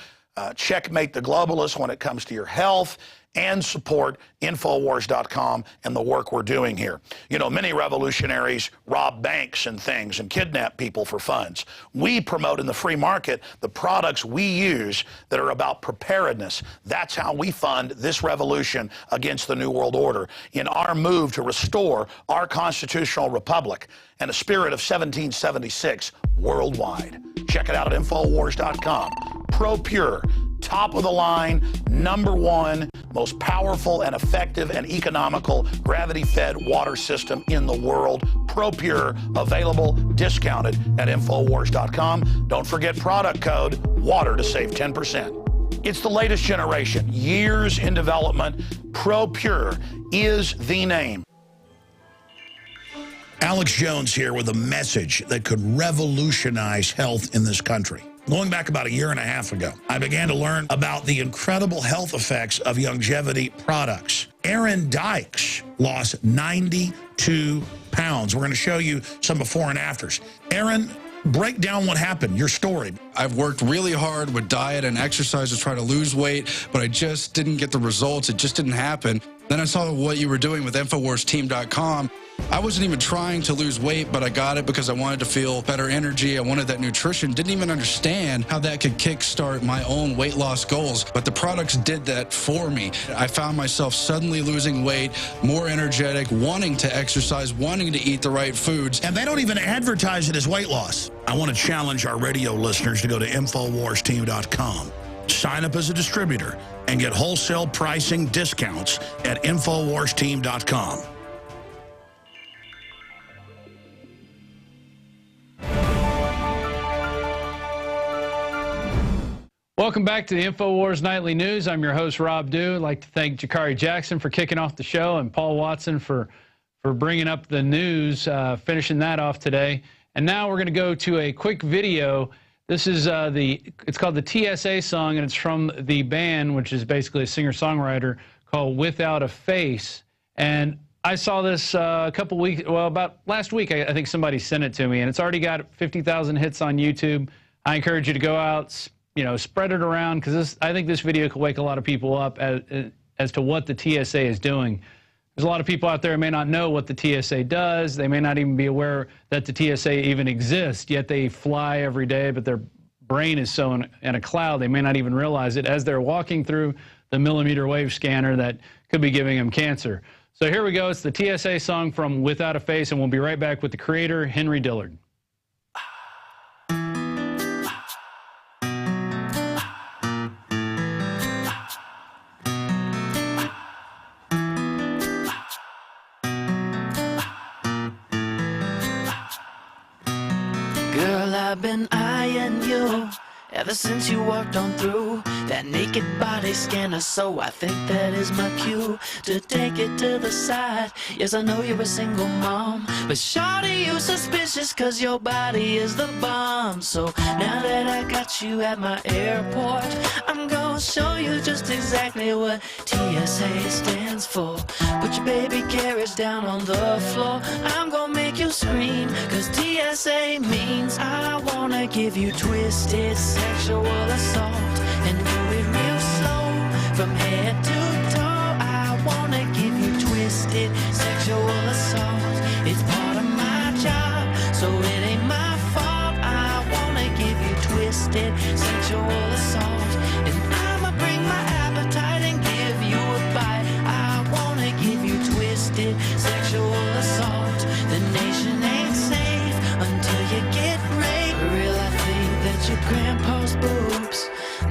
Checkmate the globalists when it comes to your health, and support Infowars.com and the work we're doing here. You know, many revolutionaries rob banks and things and kidnap people for funds. We promote in the free market the products we use that are about preparedness. That's how we fund this revolution against the New World Order in our move to restore our constitutional republic and a spirit of 1776 worldwide. Check it out at Infowars.com. ProPure, top of the line, #1, most powerful and effective and economical gravity-fed water system in the world. ProPure, available, discounted at Infowars.com. Don't forget product code WATER to save 10%. It's the latest generation, years in development. ProPure is the name. Alex Jones here with a message that could revolutionize health in this country. Going back about 1.5 years ago, I began to learn about the incredible health effects of longevity products. Aaron Dykes lost 92 pounds. We're going to show you some before and afters. Aaron, break down what happened, your story. I've worked really hard with diet and exercise to try to lose weight, but I just didn't get the results. It just didn't happen. Then I saw what you were doing with InfoWarsTeam.com. I wasn't even trying to lose weight, but I got it because I wanted to feel better energy. I wanted that nutrition. Didn't even understand how that could kickstart my own weight loss goals. But the products did that for me. I found myself suddenly losing weight, more energetic, wanting to exercise, wanting to eat the right foods. And they don't even advertise it as weight loss. I want to challenge our radio listeners to go to InfoWarsTeam.com. Sign up as a distributor and get wholesale pricing discounts at InfoWarsTeam.com. Welcome back to the Infowars Nightly News. I'm your host, Rob Dew. I'd like to thank Jakari Jackson for kicking off the show and Paul Watson for bringing up the news, finishing that off today. And now we're going to go to a quick video. This is it's called the TSA Song, and it's from the band, which is basically a singer-songwriter, called Without a Face. And I saw this a couple weeks, well, about last week, I think somebody sent it to me, and it's already got 50,000 hits on YouTube. I encourage you to go out, you know, spread it around, because I think this video could wake a lot of people up as to what the TSA is doing. There's a lot of people out there who may not know what the TSA does. They may not even be aware that the TSA even exists, yet they fly every day, but their brain is so in a cloud, they may not even realize it as they're walking through the millimeter wave scanner that could be giving them cancer. So here we go. It's the TSA song from Without a Face, and we'll be right back with the creator, Henry Dillard. Girl, I've been eyeing you ever since you walked on through that naked body scanner, so I think that is my cue to take it to the side. Yes, I know you're a single mom, but shawty, you suspicious cause your body is the bomb. So now that I got you at my airport, I'm gonna show you just exactly what TSA stands for. Put your baby carriage down on the floor, I'm gonna make you scream, cause TSA means I wanna give you twisted sexual assault and do it real slow from head to toe. I wanna give you twisted sexual assault. It's part of my job, so it ain't my fault. I wanna give you twisted sexual assault, and I'ma bring my appetite and give you a bite. I wanna give you twisted sexual assault. The nation ain't safe until you get raped. For real, I think that your grandpa's boobs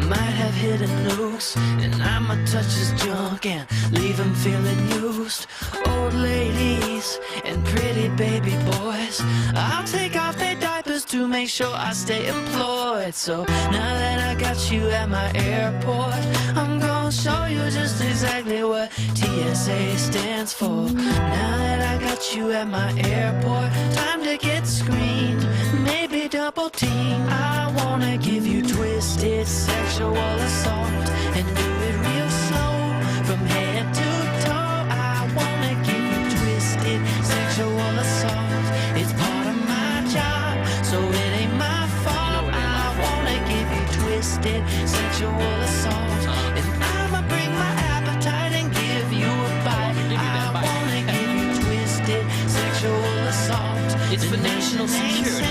might have hidden nukes, and I'ma touch his junk and leave him feeling used. Old ladies and pretty baby boys, I'll take off their diapers to make sure I stay employed. So now that I got you at my airport, I'm gonna show you just exactly what TSA stands for. Now that I got you at my airport, time to get screened, maybe double team. I wanna give you twisted sexual assault and do it real slow from head to toe. I wanna give you twisted sexual assault. It's part of my job, so it ain't my fault. I wanna give you twisted sexual assault, and I'ma bring my appetite and give you a bite. I wanna give you twisted sexual assault. It's for national security.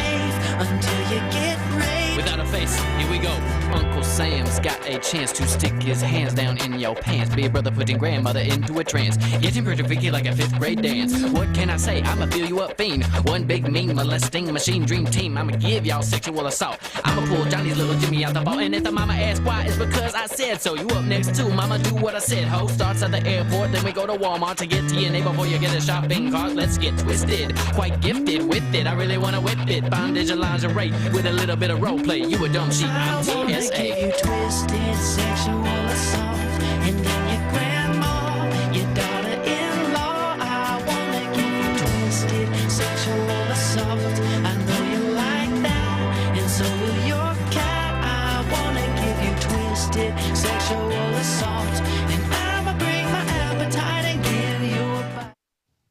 Until you get raped. Without a face, here we go. Uncle Sam's got a chance to stick his hands down in your pants. Big brother putting grandmother into a trance. Getting pretty freaky like a 5th grade dance. What can I say? I'ma fill you up fiend. One big mean molesting machine dream team. I'ma give y'all sexual assault. I'ma pull Johnny's little Jimmy out the vault. And if the mama asks why, it's because I said so. You up next too, mama, do what I said, ho. Starts at the airport, then we go to Walmart to get TNA before you get a shopping cart. Let's get twisted, quite gifted with it. I really wanna whip it. Bondage and lingerie with a little bit of role play. You a dumb sheep, I'm TSA. I wanna give you twisted sexual assault, and then your grandma, your daughter-in-law. I wanna give you twisted sexual assault. I know you like that, and so will your cat. I wanna give you twisted sexual assault, and I'ma bring my appetite and give you a bite.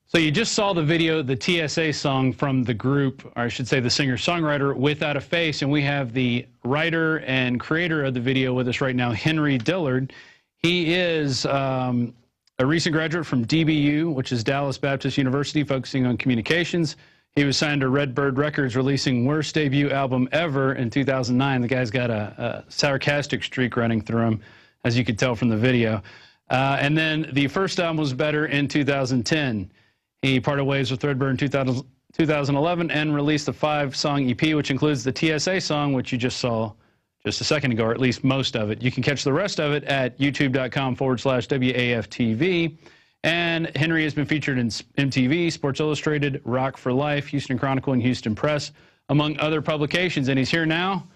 So you just saw the video, the TSA song from the group, or I should say the singer-songwriter, Without a Face, and we have the writer and creator of the video with us right now, Henry Dillard. He is a recent graduate from DBU, which is Dallas Baptist University, focusing on communications. He was signed to Redbird Records, releasing worst debut album ever in 2009. The guy's got a sarcastic streak running through him, as you could tell from the video. And then the first album was better in 2010. He parted ways with Redbird in 2011 and released a 5-song EP, which includes the TSA song, which you just saw just a second ago, or at least most of it. You can catch the rest of it at youtube.com/WAFTV. And Henry has been featured in MTV, Sports Illustrated, Rock for Life, Houston Chronicle, and Houston Press, among other publications. And he's here now.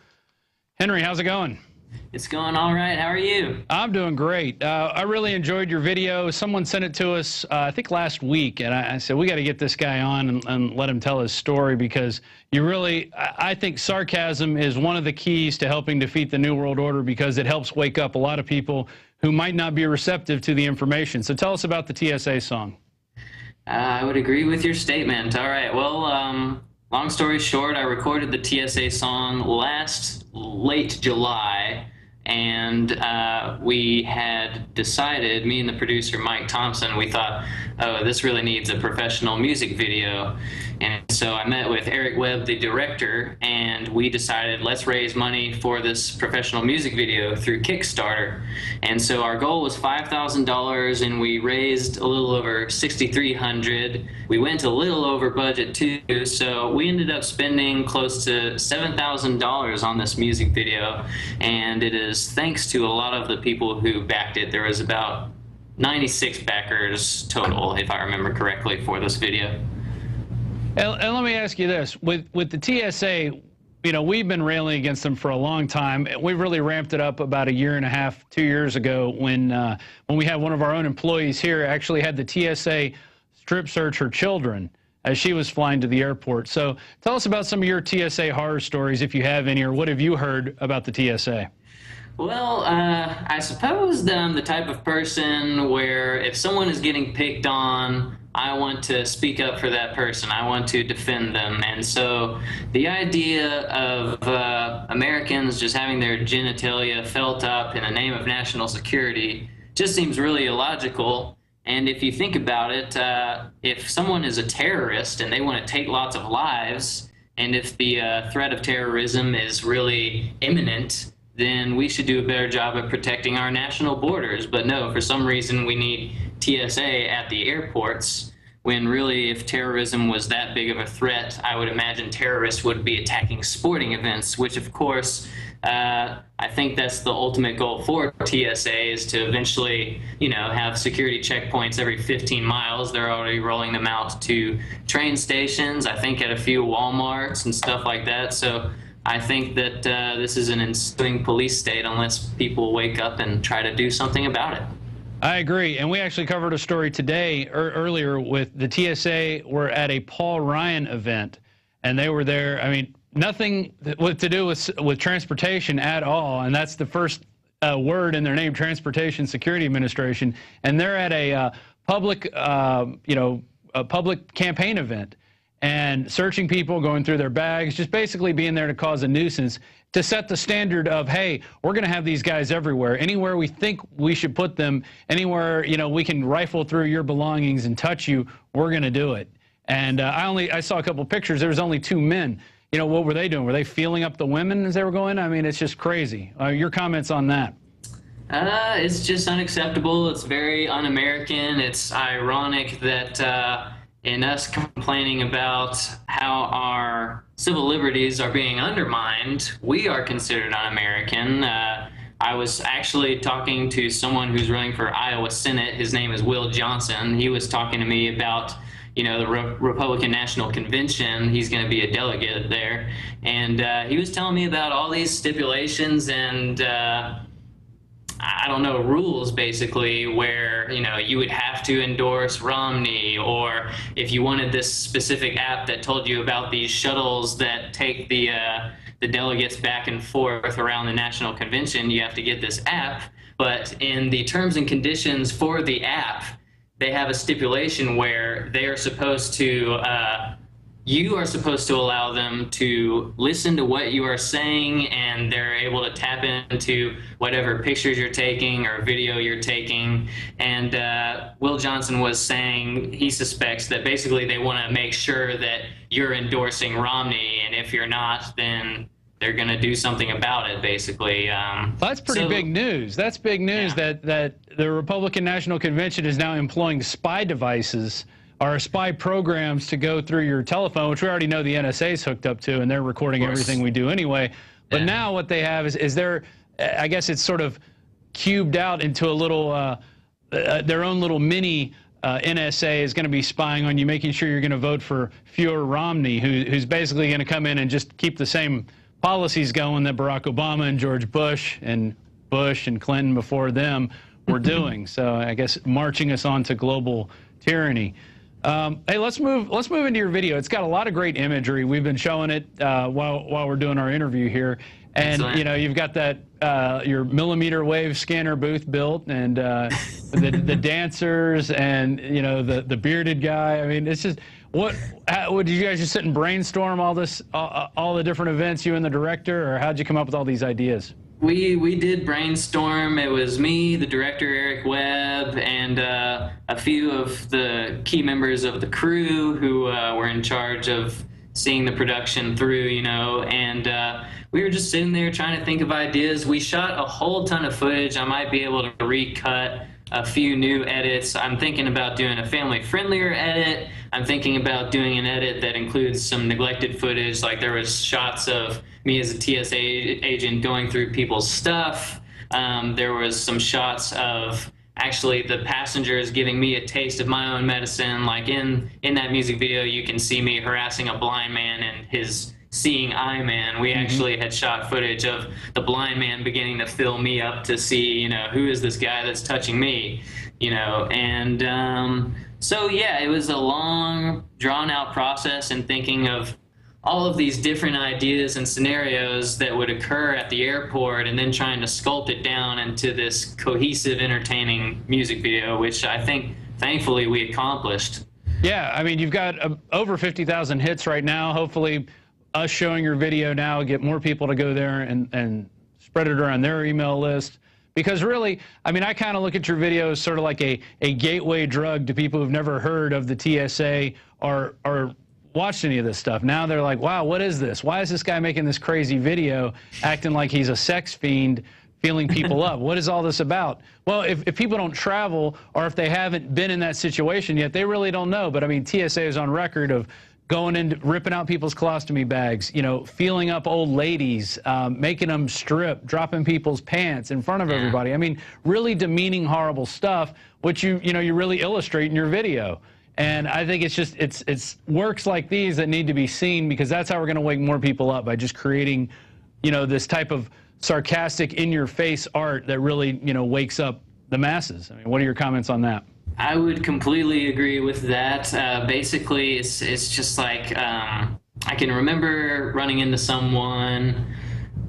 Henry, how's it going? It's going all right. How are you? I'm doing great. I really enjoyed your video. Someone sent it to us, I think last week, and I said, we got to get this guy on and let him tell his story, because you really, I think sarcasm is one of the keys to helping defeat the New World Order, because it helps wake up a lot of people who might not be receptive to the information. So tell us about the TSA song. I would agree with your statement. All right, well, long story short, I recorded the TSA song late July, and we had decided, me and the producer Mike Thompson, we thought, oh, this really needs a professional music video. And so I met with Eric Webb, the director, and we decided, let's raise money for this professional music video through Kickstarter. And so our goal was $5,000, and we raised a little over $6,300. We went a little over budget too, so we ended up spending close to $7,000 on this music video, and it is thanks to a lot of the people who backed it. There was about 96 backers total, if I remember correctly, for this video. And let me ask you this: with the TSA, you know, we've been railing against them for a long time. We've really ramped it up about 1.5 years, 2 years ago when we had one of our own employees here actually had the TSA strip search her children as she was flying to the airport. So tell us about some of your TSA horror stories, if you have any, or what have you heard about the TSA? Well, I suppose that I'm the type of person where if someone is getting picked on, I want to speak up for that person. I want to defend them. And so the idea of Americans just having their genitalia felt up in the name of national security just seems really illogical. And if you think about it, if someone is a terrorist and they want to take lots of lives, and if the threat of terrorism is really imminent, then we should do a better job of protecting our national borders. But no, for some reason we need TSA at the airports, when really if terrorism was that big of a threat, I would imagine terrorists would be attacking sporting events, which of course, I think that's the ultimate goal for TSA, is to eventually, you know, have security checkpoints every 15 miles. They're already rolling them out to train stations, I think at a few Walmarts and stuff like that. So I think that this is an ensuing police state unless people wake up and try to do something about it. I agree. And we actually covered a story today earlier with the TSA were at a Paul Ryan event, and they were there. I mean, nothing to do with transportation at all. And that's the first word in their name, Transportation Security Administration. And they're at a public, a public campaign event, and searching people, going through their bags, just basically being there to cause a nuisance, to set the standard of, hey, we're going to have these guys everywhere. Anywhere we think we should put them, anywhere, you know, we can rifle through your belongings and touch you, we're going to do it. And I saw a couple pictures. There was only 2 men. You know, what were they doing? Were they feeling up the women as they were going? I mean, it's just crazy. Your comments on that? It's just unacceptable. It's very un-American. It's ironic that in us complaining about how our civil liberties are being undermined, we are considered un-American. I was actually talking to someone who's running for Iowa Senate. His name is Will Johnson. He was talking to me about, you know, the Republican National Convention. He's going to be a delegate there. And he was telling me about all these stipulations and I don't know, rules basically where, you know, you would have to endorse Romney, or if you wanted this specific app that told you about these shuttles that take the delegates back and forth around the National Convention, you have to get this app. But in the terms and conditions for the app, they have a stipulation where they are supposed to you are supposed to allow them to listen to what you are saying, and they're able to tap into whatever pictures you're taking or video you're taking. And Will Johnson was saying he suspects that basically they want to make sure that you're endorsing Romney, and if you're not, then they're going to do something about it, basically. Well, that's pretty big news. That's big news, yeah, that the Republican National Convention is now employing spy devices or spy programs to go through your telephone, which we already know the NSA's hooked up to, and they're recording everything we do anyway. But now what they have is their, I guess it's sort of cubed out into a little, their own little mini NSA is going to be spying on you, making sure you're going to vote for fewer Romney, who's basically going to come in and just keep the same policies going that Barack Obama and George Bush and Clinton before them were doing. So I guess marching us on to global tyranny. Hey, let's move into your video. It's got a lot of great imagery. We've been showing it while we're doing our interview here, And, Excellent. you know, you've got that, your millimeter wave scanner booth built, and the dancers, and, you know, the bearded guy. I mean, it's just, what did you guys just sit and brainstorm all this, all the different events, you and the director, or how'd you come up with all these ideas? We did brainstorm. It was me, the director, Eric Webb, and a few of the key members of the crew who were in charge of seeing the production through, you know, and we were just sitting there trying to think of ideas. We shot a whole ton of footage. I might be able to recut a few new edits. I'm thinking about doing a family-friendlier edit. I'm thinking about doing an edit that includes some neglected footage, like there was shots of me as a TSA agent going through people's stuff. There was some shots of actually the passengers giving me a taste of my own medicine. Like in that music video, you can see me harassing a blind man and his seeing eye man. We actually had shot footage of the blind man beginning to fill me up to see, you know, who is this guy that's touching me, you know, and so yeah, it was a long, drawn-out process in thinking of all of these different ideas and scenarios that would occur at the airport, and then trying to sculpt it down into this cohesive, entertaining music video, which I think, thankfully, we accomplished. Yeah, I mean, you've got over 50,000 hits right now. Hopefully, us showing your video now get more people to go there and spread it around their email list. Because really, I mean, I kind of look at your video as sort of like a gateway drug to people who've never heard of the TSA or watched any of this stuff. Now they're like, wow, what is this? Why is this guy making this crazy video acting like he's a sex fiend, feeling people up? What is all this about? Well, if people don't travel, or if they haven't been in that situation yet, they really don't know. But I mean, TSA is on record of going in, ripping out people's colostomy bags, you know, feeling up old ladies, making them strip, dropping people's pants in front of everybody. I mean, really demeaning, horrible stuff, which you really illustrate in your video. And I think it's just, it's works like these that need to be seen, because that's how we're going to wake more people up, by just creating, you know, this type of sarcastic, in-your-face art that really, you know, wakes up the masses. I mean, what are your comments on that? I would completely agree with that. Basically, it's just like, I can remember running into someone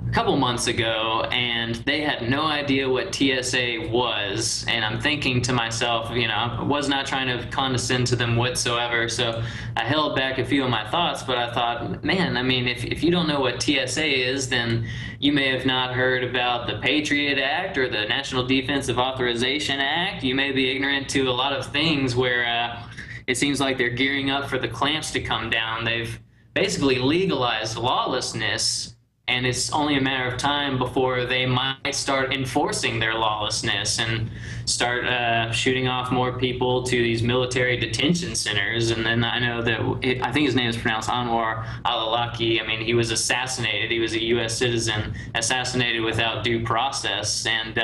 a couple months ago, and they had no idea what TSA was, and I'm thinking to myself, you know, I was not trying to condescend to them whatsoever, so I held back a few of my thoughts, but I thought, man, I mean, if you don't know what TSA is, then you may have not heard about the Patriot Act or the National Defensive Authorization Act. You may be ignorant to a lot of things where it seems like they're gearing up for the clamps to come down. They've basically legalized lawlessness, and it's only a matter of time before they might start enforcing their lawlessness and start shooting off more people to these military detention centers. And then I know that, I think his name is pronounced Anwar al-Awlaki. I mean, he was assassinated. He was a U.S. citizen, assassinated without due process. And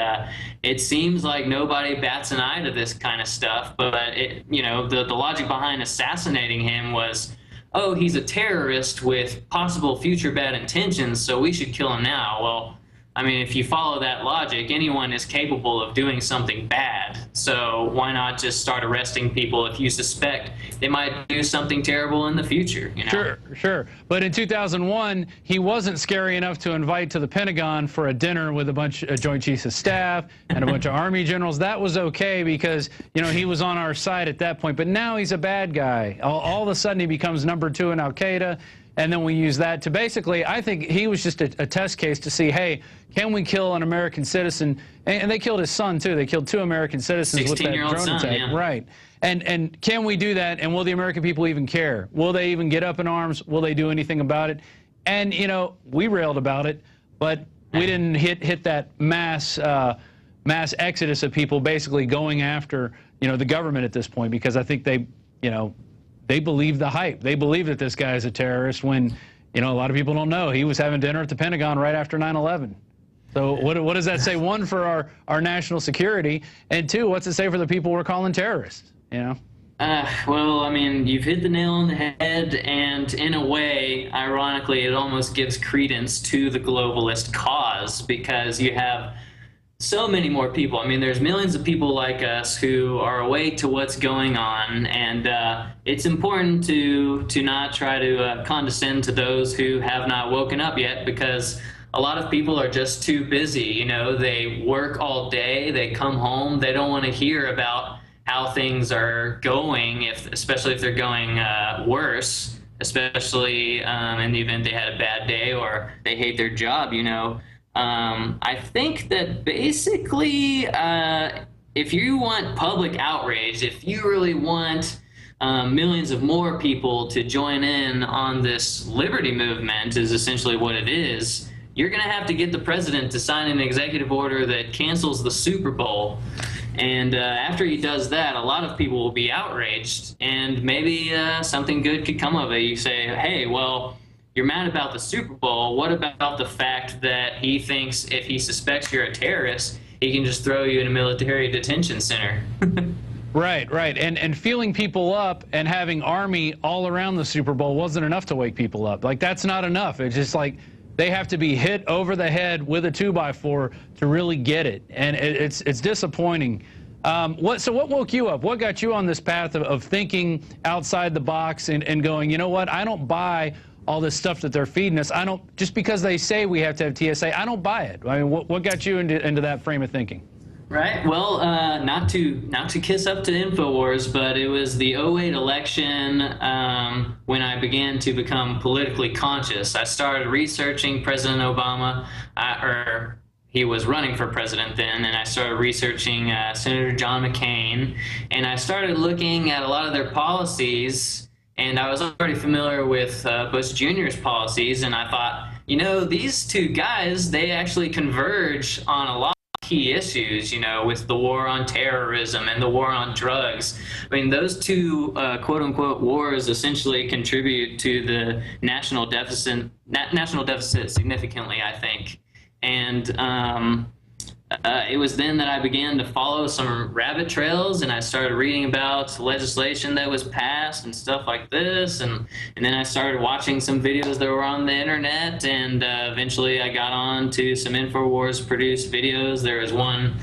it seems like nobody bats an eye to this kind of stuff. But, you know, the logic behind assassinating him was, oh, he's a terrorist with possible future bad intentions, so we should kill him now. Well, I mean, if you follow that logic, anyone is capable of doing something bad. So why not just start arresting people if you suspect they might do something terrible in the future, you know? Sure. But in 2001, he wasn't scary enough to invite to the Pentagon for a dinner with a bunch of Joint Chiefs of Staff and a bunch of Army generals. That was okay because, you know, he was on our side at that point. But now he's a bad guy. All of a sudden, he becomes #2 in Al-Qaeda. And then we use that to basically, I think he was just a test case to see, hey, can we kill an American citizen? And they killed his son, too. They killed 2 American citizens with that drone attack. Yeah. Right. And can we do that? And will the American people even care? Will they even get up in arms? Will they do anything about it? And, you know, we railed about it, but we didn't hit that mass exodus of people basically going after, you know, the government at this point, because I think they, you know, they believe the hype. They believe that this guy is a terrorist when, you know, a lot of people don't know. He was having dinner at the Pentagon right after 9/11. So what does that say? One, for our national security, and 2, what's it say for the people we're calling terrorists, you know? Well, I mean, you've hit the nail on the head, and in a way, ironically, it almost gives credence to the globalist cause, because you have so many more people. I mean, there's millions of people like us who are awake to what's going on, and it's important to not try to condescend to those who have not woken up yet, because a lot of people are just too busy. You know, they work all day, they come home, they don't want to hear about how things are going, especially if they're going worse, especially in the event they had a bad day or they hate their job, you know. I think that basically, if you want public outrage, if you really want millions of more people to join in on this liberty movement, is essentially what it is, you're going to have to get the president to sign an executive order that cancels the Super Bowl. And after he does that, a lot of people will be outraged, and maybe something good could come of it. You say, hey, well, you're mad about the Super Bowl. What about the fact that he thinks if he suspects you're a terrorist, he can just throw you in a military detention center? Right, right. And feeling people up and having army all around the Super Bowl wasn't enough to wake people up. Like, that's not enough. It's just like they have to be hit over the head with a 2x4 to really get it. And it's disappointing. So what woke you up? What got you on this path of thinking outside the box and going, you know what, I don't buy all this stuff that they're feeding us. I don't, just because they say we have to have TSA, I don't buy it. I mean, what got you into that frame of thinking? Right. Well, not to kiss up to Infowars, but it was the 2008 election when I began to become politically conscious. I started researching President Obama, or he was running for president then, and I started researching Senator John McCain, and I started looking at a lot of their policies, and I was already familiar with Bush Jr.'s policies, and I thought, you know, these two guys, they actually converge on a lot of key issues, you know, with the war on terrorism and the war on drugs. I mean, those two quote-unquote wars essentially contribute to the national deficit significantly, I think. And it was then that I began to follow some rabbit trails, and I started reading about legislation that was passed and stuff like this, and then I started watching some videos that were on the internet, and eventually I got on to some Infowars produced videos. There was one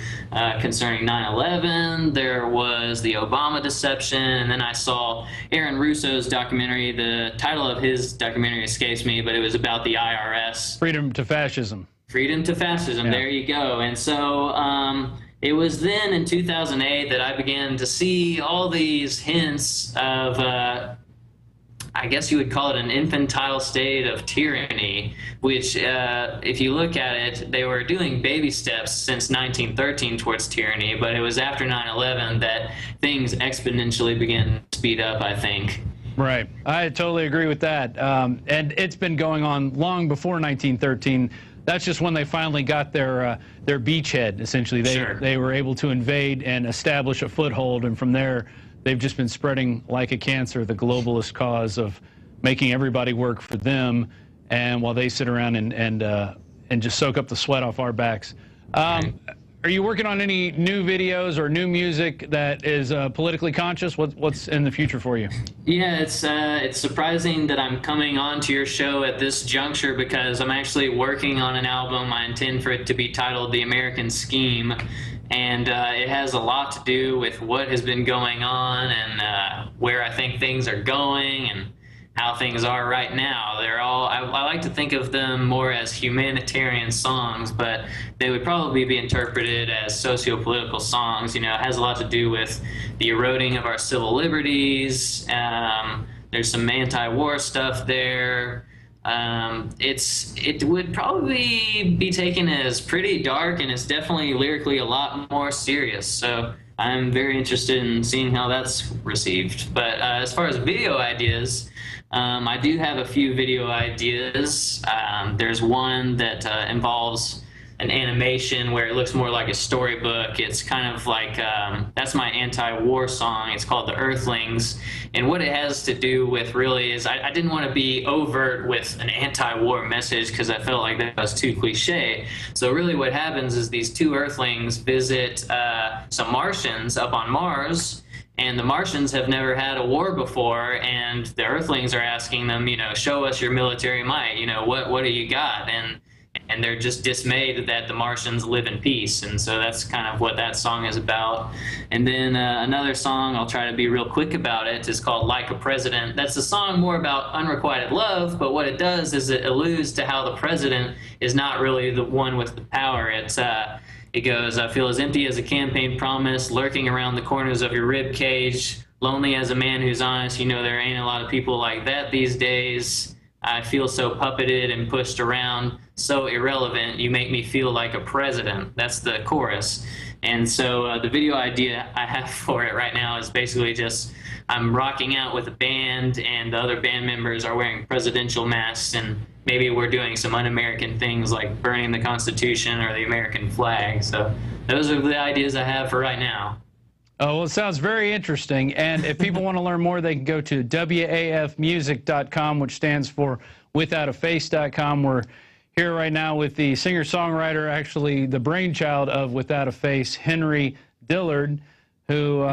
concerning 9/11, there was the Obama deception, and then I saw Aaron Russo's documentary. The title of his documentary escapes me, but it was about the IRS. Freedom to Fascism. Freedom to Fascism, yeah. There you go. And so it was then in 2008 that I began to see all these hints of, I guess you would call it an infantile state of tyranny, which if you look at it, they were doing baby steps since 1913 towards tyranny, but it was after 9/11 that things exponentially began to speed up, I think. Right. I totally agree with that. And it's been going on long before 1913. That's just when they finally got their beachhead, essentially. They were able to invade and establish a foothold, and from there, they've just been spreading like a cancer, the globalist cause of making everybody work for them, and while they sit around and just soak up the sweat off our backs. Are you working on any new videos or new music that is politically conscious? What's in the future for you? Yeah, it's surprising that I'm coming on to your show at this juncture, because I'm actually working on an album. I intend for it to be titled The American Scheme, and it has a lot to do with what has been going on and where I think things are going and how things are right now. They're all, I like to think of them more as humanitarian songs, but they would probably be interpreted as socio-political songs. You know, it has a lot to do with the eroding of our civil liberties. There's some anti-war stuff there. It would probably be taken as pretty dark, and it's definitely lyrically a lot more serious. So I'm very interested in seeing how that's received. But as far as video ideas, I do have a few video ideas. There's one that involves an animation where it looks more like a storybook. It's kind of like, that's my anti-war song. It's called The Earthlings. And what it has to do with really is I didn't want to be overt with an anti-war message because I felt like that was too cliche. So really what happens is these two Earthlings visit some Martians up on Mars, and the Martians have never had a war before, and the Earthlings are asking them, you know, show us your military might, you know, what do you got? And and they're just dismayed that the Martians live in peace. And so that's kind of what that song is about. And then another song, I'll try to be real quick about it, is called Like a President. That's a song more about unrequited love, but what it does is it alludes to how the president is not really the one with the power. It goes, I feel as empty as a campaign promise, lurking around the corners of your rib cage, lonely as a man who's honest. You know, there ain't a lot of people like that these days. I feel so puppeted and pushed around, so irrelevant. You make me feel like a president. That's the chorus. And so the video idea I have for it right now is basically just I'm rocking out with a band, and the other band members are wearing presidential masks, and maybe we're doing some un-American things like burning the Constitution or the American flag. So those are the ideas I have for right now. Oh, well, it sounds very interesting. And if people want to learn more, they can go to wafmusic.com, which stands for withoutaface.com. We're here right now with the singer-songwriter, actually the brainchild of Without a Face, Henry Dillard, who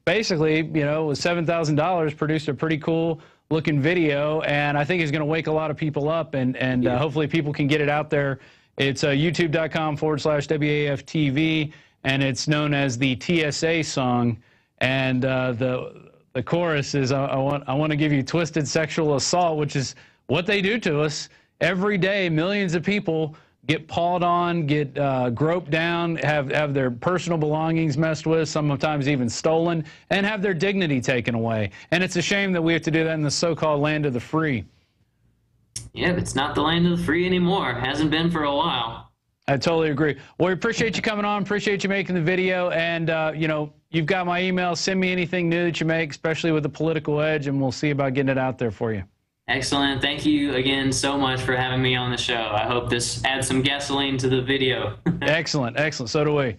basically, you know, with $7,000 produced a pretty cool looking video, and I think is going to wake a lot of people up, and hopefully people can get it out there. It's youtube.com/WAFTV. And it's known as the TSA Song, and the chorus is, I want to give you twisted sexual assault, which is what they do to us every day. Millions of people get pawed on, get groped down, have their personal belongings messed with, sometimes even stolen, and have their dignity taken away. And it's a shame that we have to do that in the so-called land of the free. Yeah, it's not the land of the free anymore. It hasn't been for a while. I totally agree. Well, we appreciate you coming on. Appreciate you making the video. And, you know, you've got my email. Send me anything new that you make, especially with the political edge, and we'll see about getting it out there for you. Excellent. Thank you again so much for having me on the show. I hope this adds some gasoline to the video. Excellent. Excellent. So do we.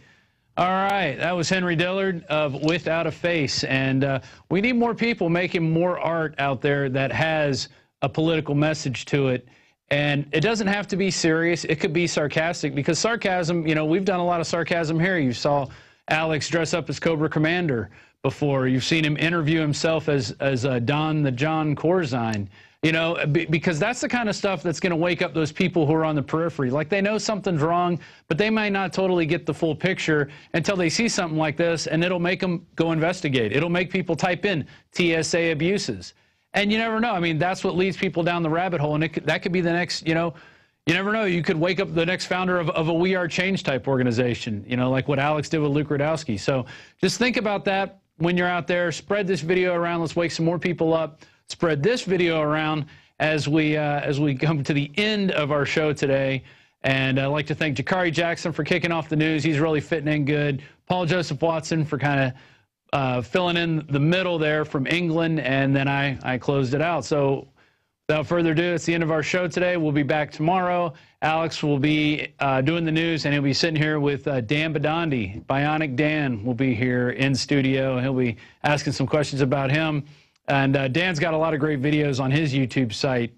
All right. That was Henry Dillard of Without a Face. And we need more people making more art out there that has a political message to it. And it doesn't have to be serious. It could be sarcastic, because sarcasm, you know, we've done a lot of sarcasm here. You saw Alex dress up as Cobra Commander before. You've seen him interview himself as Don the John Corzine, you know, because that's the kind of stuff that's going to wake up those people who are on the periphery. Like, they know something's wrong, but they might not totally get the full picture until they see something like this, and it'll make them go investigate. It'll make people type in TSA abuses. And you never know. I mean, that's what leads people down the rabbit hole. And that could be the next, you know, you never know. You could wake up the next founder of a We Are Change type organization, you know, like what Alex did with Luke Rudowski. So just think about that when you're out there. Spread this video around. Let's wake some more people up. Spread this video around as we come to the end of our show today. And I'd like to thank Jakari Jackson for kicking off the news. He's really fitting in good. Paul Joseph Watson for kind of filling in the middle there from England, and then I closed it out. So without further ado, it's the end of our show today. We'll be back tomorrow. Alex will be doing the news, and he'll be sitting here with Dan Badandi. Bionic Dan will be here in studio, and he'll be asking some questions about him. And Dan's got a lot of great videos on his YouTube site,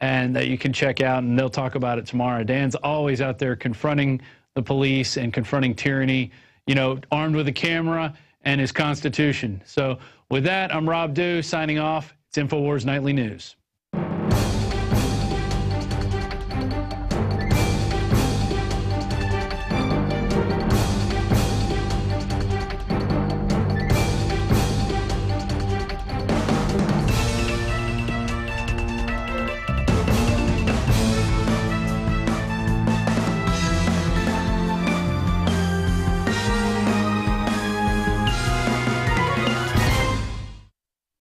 and that you can check out, and they'll talk about it tomorrow. Dan's always out there confronting the police and confronting tyranny, you know, armed with a camera and his Constitution. So with that, I'm Rob Dew signing off. It's Infowars Nightly News.